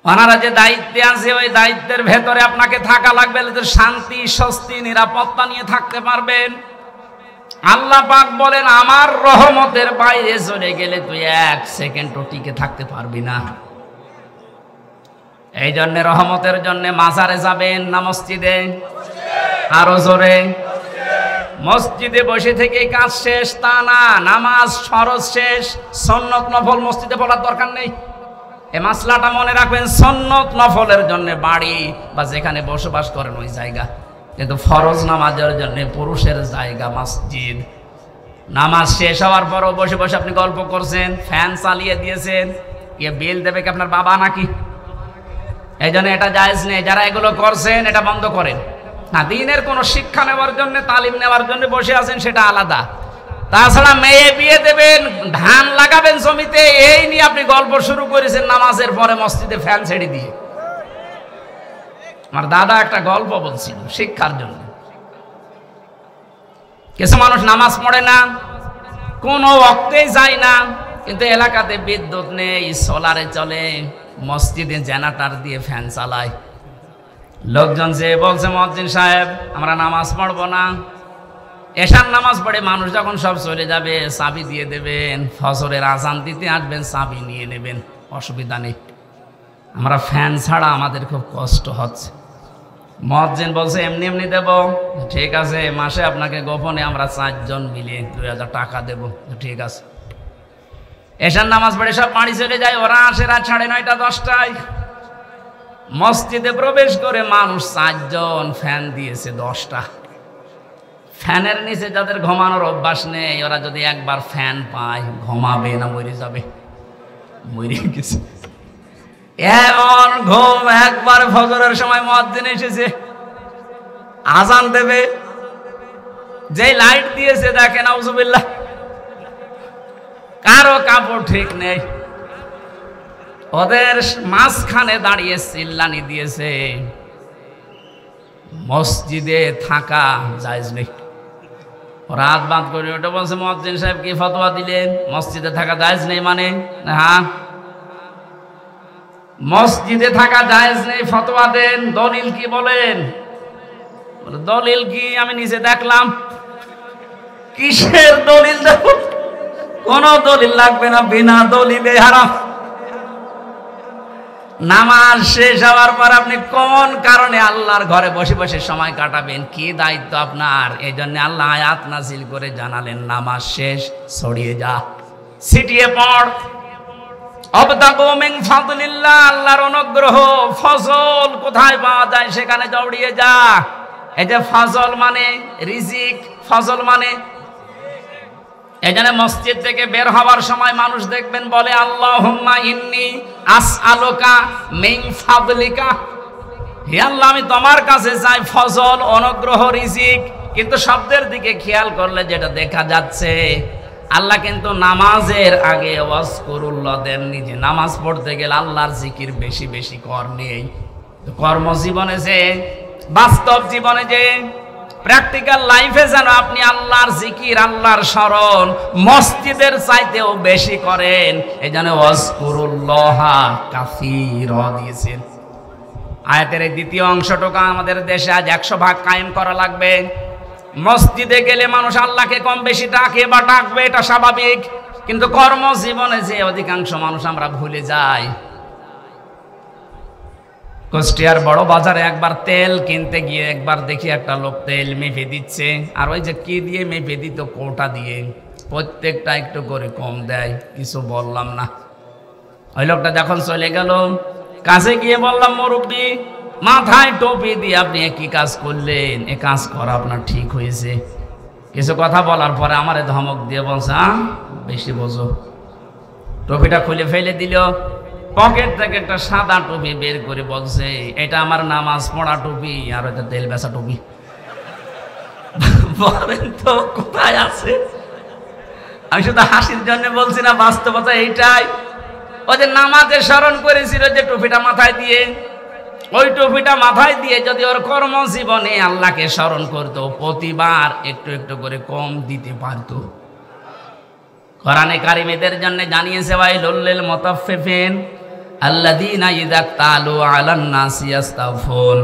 ওনারা যে দায়িত্বে আছে, ওই দায়িত্বের ভেতরে আপনাকে থাকা লাগবে, শান্তি স্বস্তি নিরাপত্তা নিয়ে থাকতে পারবেন। আল্লাহ পাক বলেন আমার রহমতের বাইরে চলে গেলে তুই 1 সেকেন্ডও টিকে থাকতে পারবি না। এই জন্য রহমতের জন্য মাজারে যাবেন না মসজিদে? আরো জোরে। মসজিদে বসে থেকে কাজ শেষ তা না, নামাজ ফরজ শেষ, সুন্নত নফল মসজিদে পড়ার দরকার নেই। এই মাসলাটা মনে রাখবেন, সুন্নত নফলের জন্য বাড়ি বা যেখানে বসবাস করেন ওই জায়গা, কিন্তু ফরজ নামাজের জন্য পুরুষের জায়গা মসজিদ। নামাজ শেষ হওয়ার পরও বসে বসে আপনি গল্প করছেন, ফ্যান চালিয়ে দিয়েছেন, কে বিল দেবে কি আপনার বাবা নাকি? এই জন্য এটা জায়েজ নেই। যারা এগুলো করছেন এটা বন্ধ করেন। না, দিনের কোনো শিক্ষা নেওয়ার জন্য, তালিম নেওয়ার জন্য বসে আছেন সেটা আলাদা। তাছাড়া মেয়ে বিয়ে দেবেন, ধান লাগাবেন জমিতে, এই নিয়ে আপনি গল্প শুরু করেছেন নামাজের পরে মসজিদে ফ্যান ছেড়ে দিয়ে। আমার দাদা একটা গল্প বলছিল শিক্ষার জন্য। কিছু মানুষ নামাজ পড়ে না, কোনো ওয়াক্তেই যায় না, কিন্তু এলাকাতে বিদ্যুৎ নেই, সোলারে চলে, মসজিদে জেনারেটর দিয়ে ফ্যান চালায়। লোকজন যে বলছে মুয়াজ্জিন সাহেব আমরা নামাজ পড়বো না, এশার নামাজ পড়ে মানুষ যখন সব চলে যাবে চাবি দিয়ে দেবেন, ফজরের আজান দিতে আসবেন চাবি নিয়ে নেবেন, অসুবিধা নেই, আমরা ফ্যান ছাড়া আমাদের খুব কষ্ট হচ্ছে। মুয়াজ্জিন বলছে এমনি এমনি দেব, ঠিক আছে, মাসে আপনাকে গোপনে আমরা 4 জন মিলে 2000 টাকা দেব, ঠিক আছে। এশার নামাজ পড়ে সব বাড়ি চলে যায়, ওরা আসে রাত 9:30 10টায়। মসজিদে প্রবেশ করে মানুষ 4 জন, ফ্যান দিয়েছে 10টা। ফ্যানের নিচে যাদের ঘুমানোর অভ্যাস নেই, ওরা যদি একবার ফ্যান পায় ঘুমাবে না মরে যাবে, মরে গেছে এমন ঘুম। একবার ফজরের সময় মুয়াজ্জিন এসেছে, আজান দেবে, যে লাইট দিয়েছে দেখেন আউযুবিল্লাহ, কারো কাপড় ঠিক নেই, ওদের মাঝখানে দাঁড়িয়ে চিল্লানি দিয়েছে। মসজিদে থাকা জায়েজ নেই। রাত বাদ করে ওটা বলছে মুয়াজ্জিন সাহেব কি ফতোয়া দিলেন, মসজিদে থাকা জায়েজ নেই মানে? হ্যাঁ, মসজিদে থাকা জায়েজ নেই, ফতোয়া দেন, দলিল কি বলেন? দলিল কি? আমি নিজে দেখলাম। কিসের দলিল দেব? কোন দলিল লাগবে না, বিনা দলিলে হারাম। নামাজ শেষ হওয়ার পর আপনি কোন কারণে আল্লাহর ঘরে বসে বসে সময় কাটাবেন, কি দায়িত্ব আপনার? এই জন্য আল্লাহ আয়াত নাজিল করে জানালেন নামাজ শেষ, ছড়িয়ে যা, ছিটিয়ে পড়। আবতাগু মিন ফাদলিল্লাহ, আল্লাহর অনুগ্রহ, ফজল কোথায় পাওয়া যায় সেখানে দৌড়িয়ে যা। এই যে ফজল মানে রিজিক, ফজল মানে, এই জন্য মসজিদ থেকে বের হওয়ার সময় মানুষ দেখবেন বলে আল্লাহুম্মা ইন্নী আসআলুকা মিন ফাদলিকা, হে আল্লাহ আমি তোমার কাছে চাই ফজল, অনুগ্রহ, রিজিক। কিন্তু শব্দের দিকে খেয়াল করলে যেটা দেখা যাচ্ছে, আল্লাহ কিন্তু নামাজের আগে ওয়াজকুরুল্লাহ দেননি, যে নামাজ পড়তে গেলে আল্লাহর জিকির বেশি বেশি কর নেই। কর্মজীবনে যে, বাস্তব জীবনে যে, প্র্যাকটিক্যাল লাইফে যেন আপনি আল্লাহর জিকির, আল্লাহর স্মরণ মসজিদের চাইতেও বেশি করেন। এই জন্য ওয়াজকুরুল্লাহ কাসীরা দিয়েছেন। আয়াতের এই দ্বিতীয় অংশটুকু আমাদের দেশে আজ 100 ভাগ কায়েম করা লাগবে। মসজিদে গেলে মানুষ আল্লাহকে কম বেশি ডাকে বা ডাকবে, এটা স্বাভাবিক। কিন্তু কর্মজীবনে যে অধিকাংশ মানুষ আমরা ভুলে যাই। কুষ্টিয়ার বড় বাজারে একবার তেল কিনতে গিয়ে একবার দেখি একটা লোক তেল মেপে দিচ্ছে, আর ওই যে কি দিয়ে মেপে দিত, কোটা দিয়ে, প্রত্যেকটা একটু করে কম দেয়। কিছু বললাম না। ওই লোকটা যখন চলে গেল, কাছে গিয়ে বললাম, মুরব্বি মাথায় টুপি দিয়ে আপনি কি কাজ করলেন? এ কাজ করা আপনার ঠিক হয়েছে? কিছু কথা বলার পরে আমারে ধমক দিয়ে বলছে, বেশি বোঝো। টুপিটা খুলে ফেলে দিল, পকেট থেকে একটা সাদা টুপি বের করে বলছে, এটা আমার নামাজ পড়া টুপি, আর এটা তেল বেচা টুপি। বলেন তো কোথায় আছে? আমি শুধু হাসির জন্য বলছি না, বাস্তবতা এইটাই। ও যে নামাজে স্মরণ করেছিল যে টুপিটা মাথায় দিয়ে, ওই টুপিটা মাথায় দিয়ে যদি ওর কর্মজীবনে আল্লাহকে স্মরণ করত, প্রতিবার একটু একটু করে কম দিতে পারত। কোরআনে কারিমেদের জন্য জানিয়েছে, ওয়াইলুল লিল মুতাফফিফিন আল্লাযীনা ইযা তালু আলান নাসি ইস্তাগফুন।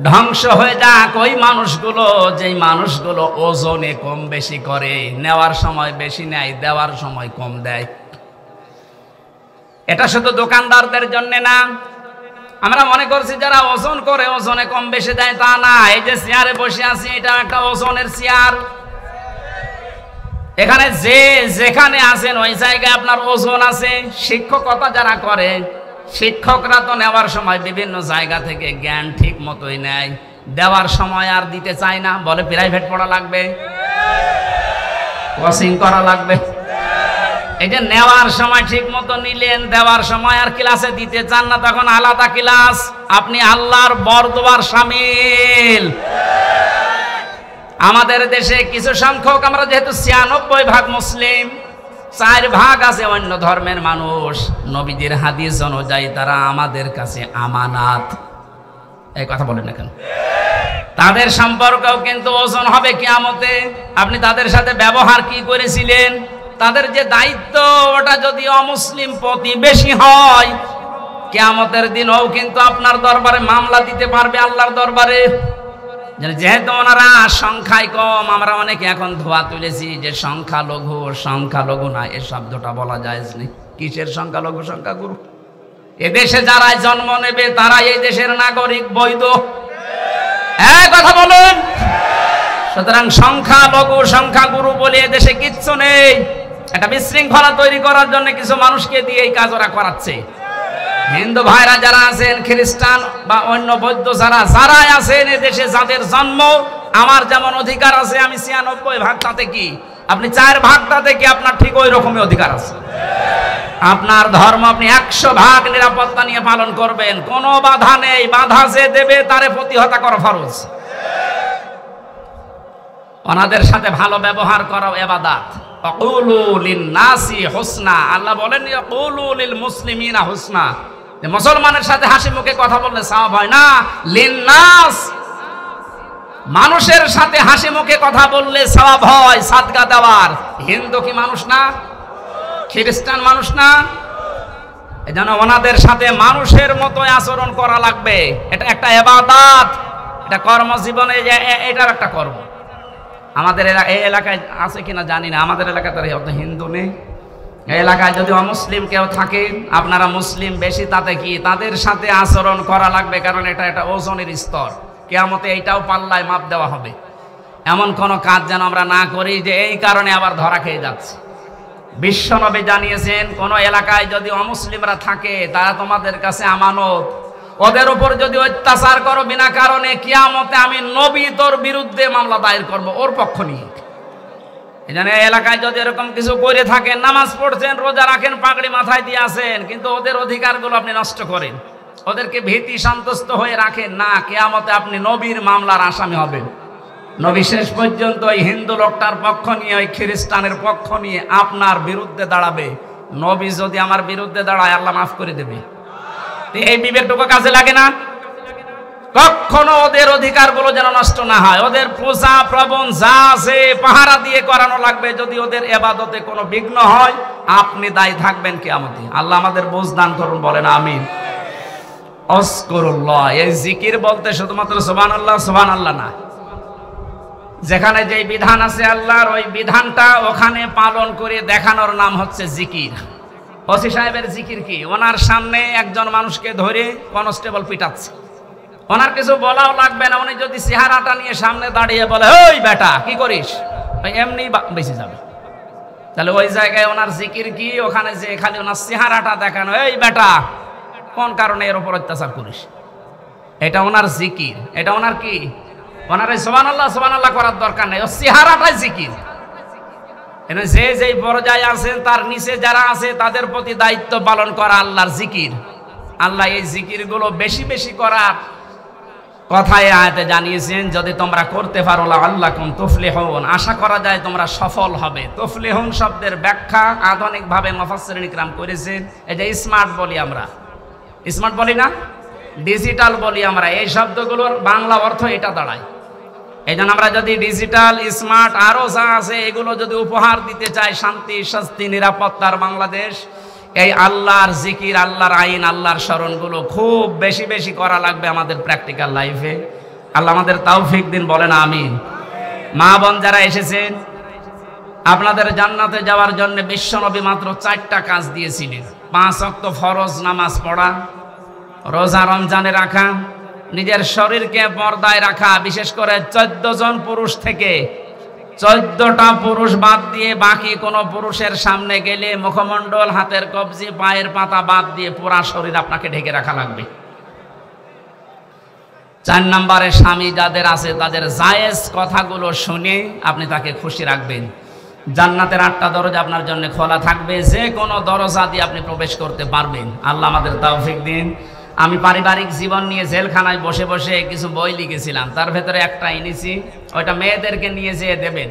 ধ্বংস হয়ে যাক ওই মানুষগুলো, যেই মানুষগুলো ওজনে কম বেশি করে, নেওয়ার সময় বেশি নেয়, দেওয়ার সময় কম দেয়। এটা শুধু দোকানদারদের জন্য না। আমরা মনে করছি যারা ওজন করে ওজনে কম বেশি দেয়, তা না। এই যে চেয়ারে বসে আছি, এটা একটা ওজনের চেয়ার। এখানে যে যেখানে আছেন ওই জায়গায় আপনার ওজন আছে। শিক্ষকতা যারা করে, শিক্ষকরা তো নেওয়ার সময় বিভিন্ন জায়গা থেকে জ্ঞান ঠিক মতোই নেয়, দেওয়ার সময় আর দিতে চায় না, বলে প্রাইভেট পড়া লাগবে, কোচিং করা লাগবে। এই যে নেওয়ার সময় ঠিক মতো নিলেন, দেওয়ার সময় আর ক্লাসে দিতে চান না, তখন আলাদা ক্লাস। আপনি আল্লাহর বরদোয়ার শামিল। আমাদের দেশে কিছু সংখ্যক, আমরা যেহেতু 96% মুসলিম, 4% আছে অন্য ধর্মের মানুষ। নবীজির হাদিস অনুযায়ী তারা আমাদের কাছে আমানাত। এই কথা বলেন না কেন? তাদের সম্পর্কেও কিন্তু ওজন হবে কিয়ামতে। আপনি তাদের সাথে ব্যবহার কি করেছিলেন? তাদের যে দায়িত্ব, ওটা যদি অমুসলিম প্রতিবেশী হয়, কিয়ামতের দিনও কিন্তু আপনার দরবারে মামলা দিতে পারবে, আল্লাহর দরবারে। যেহেতু ওনারা সংখ্যায় কম, আমরা অনেকে এখন ধোয়া তুলেছি যে সংখ্যালঘু। সংখ্যালঘু না, এ শব্দটা বলা যায় না। কিসের সংখ্যালঘু, সংখ্যাগুরু? এদেশে যারা জন্ম নেবে তারা এই দেশের নাগরিক, বৈধ। কথা বলুন। সুতরাং সংখ্যালঘু, সংখ্যাগুরু বলে এদেশে কিচ্ছু নেই। একটা বিশৃঙ্খলা তৈরি করার জন্য কিছু মানুষকে দিয়ে এই কাজ ওরা করাচ্ছে। হিন্দু ভাইরা যারা আছেন, খ্রিস্টান বা অন্য বৌদ্ধ যারাই আছেন এদেশে, যাদের জন্ম, আমার যেমন অধিকার আছে, আমি 96% তাতে কি, আপনি 4% তাতে কি, আপনার ঠিক ওই রকমই অধিকার আছে। আপনার ধর্ম আপনি 100% নিরাপত্তা নিয়ে পালন করবেন, কোনো বাধা নেই। বাধা যে দেবে তারে প্রতিহত করা ফরজ। ওনাদের সাথে ভালো ব্যবহার করা ইবাদত। আকুলু লিন-নাসি হুসনা। আল্লাহ বলেন আকুলু লিল মুসলিমিনা হুসনা। মুসলমানের সাথে হাসি মুখে কথা বললে সওয়াব হয় না। লিন-নাস, মানুষের সাথে হাসি মুখে কথা বললে সওয়াব হয় সাদকা দেওয়ার। হিন্দু কি মানুষ না? খ্রিস্টান মানুষ না? এজন্য ওনাদের সাথে মানুষের মতো আচরণ করা লাগবে। এটা একটা ইবাদত। এটা কর্মজীবনে এটার একটা কর্ম। আমাদের এই এলাকায় আছে কিনা জানি না, আমাদের এলাকায় তার অত হিন্দু নেই। এই এলাকায় যদি অমুসলিম কেউ থাকে, আপনারা মুসলিম বেশি, তাতে কি, তাদের সাথে আচরণ করা লাগবে। কারণ এটা একটা ওজনের স্তর। কিয়ামতে এইটাও পাল্লায় মাপ দেওয়া হবে। এমন কোনো কাজ যেন আমরা না করি যে এই কারণে আবার ধরা খেয়ে যাচ্ছে। বিশ্বনবী জানিয়েছেন, কোন এলাকায় যদি অমুসলিমরা থাকে, তারা তোমাদের কাছে আমানত। ওদের উপর যদি অত্যাচার করো বিনা কারণে, কিয়ামতে আমি নবী তোর বিরুদ্ধে মামলা দায়ের করব, ওর পক্ষ নিয়ে। এখানে এলাকায় যদি এরকম কিছু করে থাকেন, নামাজ পড়ছেন, রোজা রাখেন, পাগড়ি মাথায় দিয়ে আসেন, কিন্তু ওদের অধিকারগুলো আপনি নষ্ট করেন, ওদেরকে ভীতি সন্তুষ্ট হয়ে রাখেন না, কিয়ামতে আপনি নবীর মামলার আসামি হবেন। নবী শেষ পর্যন্ত ওই হিন্দু লোকটার পক্ষ নিয়ে, ওই খ্রিস্টানের পক্ষ নিয়ে আপনার বিরুদ্ধে দাঁড়াবে। নবী যদি আমার বিরুদ্ধে দাঁড়ায়, আল্লাহ মাফ করে দেবে। এই বিবেকটুকু কাজে লাগে না? কখনো ওদের অধিকারগুলো যেন নষ্ট না হয়। ওদের পূজা প্রবণ যা আছে পাহারা দিয়ে করানো লাগবে। যদি ওদের ইবাদতে কোনো বিঘ্ন হয়, আপনি দায়ী থাকবেন কিয়ামতে। আল্লাহ আমাদের বুঝ দান করুন, বলেন আমিন। আযকুরুল্লাহ, এই জিকির বলতে শুধুমাত্র সুবহানাল্লাহ সুবহানাল্লাহ না, যেখানে যেই বিধান আছে আল্লাহর, ওই বিধানটা ওখানে পালন করে দেখানোর নাম হচ্ছে জিকির। ওসি সাহেবের জিকির কি? ওনার সামনে একজন মানুষকে ধরে কনস্টেবল পিটাচ্ছে, ওনার কিছু বলাও লাগবে না। উনি যদি চেহারাটা নিয়ে সামনে দাঁড়িয়ে বলে, ওই বেটা কি করিস, এমনি বেঁচে যাবে। তাহলে ওই জায়গায় ওনার জিকির কি? ওখানে যে খালি ওনার চেহারাটা দেখানো, এই বেটা কোন কারণে এর উপর অত্যাচার করিস, এটা ওনার জিকির। এটা ওনার কি? ওনার এই সুবহানাল্লাহ সুবহানাল্লাহ করার দরকার নেই, ও চেহারাটাই জিকির। যে যেই পর্যায়ে আছেন তার নিচে যারা আছে তাদের প্রতি দায়িত্ব পালন করা আল্লাহর জিকির। আল্লাহ এই জিকিরগুলো বেশি বেশি করার কথায় আয়াতে জানিয়েছেন, যদি তোমরা করতে পারো লাআল্লাকুম তুফলিহুন, আশা করা যায় তোমরা সফল হবে। তুফলিহুন শব্দের ব্যাখ্যা আধুনিকভাবে মুফাসসিরিন ইকরাম করেছেন। এই যে স্মার্ট বলি আমরা, স্মার্ট বলি না, ডিজিটাল বলি আমরা, এই শব্দগুলোর বাংলা অর্থ এটা দাঁড়ায়। এই জন্য আমরা যদি ডিজিটাল, স্মার্ট আরো যা আছে এগুলো যদি উপহার দিতে চাই শান্তি, শান্তি, নিরাপত্তার বাংলাদেশ, এই আল্লাহর জিকির, আল্লাহর আইন, আল্লাহর স্মরণগুলো খুব বেশি বেশি করা লাগবে আমাদের প্র্যাকটিক্যাল লাইফে। আল্লাহ আমাদের তৌফিক দিন, বলেন আমিন। মা বোন যারা এসেছেন, আপনাদের জান্নাতে যাওয়ার জন্য বিশ্বনবী মাত্র 4টা কাজ দিয়েছিলেন। 5 ওয়াক্ত ফরজ নামাজ পড়া, রোজা রমজানে রাখা, নিজের শরীরকে পর্দায় রাখা, বিশেষ করে 14 জন পুরুষ থেকে 14টা পুরুষ বাদ দিয়ে বাকি কোন পুরুষের সামনে গেলে মুখমণ্ডল, হাতের কবজি, পায়ের পাতা বাদ দিয়ে পুরা শরীর আপনাকে ঢেকে রাখা লাগবে। 4 নম্বরে স্বামী যাদের আছে তাদের জায়েজ কথাগুলো শুনে আপনি তাকে খুশি রাখবেন। জান্নাতের 8টা দরজা আপনার জন্য খোলা থাকবে, যে কোনো দরজা দিয়ে আপনি প্রবেশ করতে পারবেন। আল্লাহ আমাদের তৌফিক দিন। আমি পারিবারিক জীবন নিয়ে জেলখানায় বসে বসে কিছু বই লিখেছিলাম, তার ভেতরে একটা এনেছি, ওইটা মেয়েদেরকে নিয়ে যেয়ে দেবেন।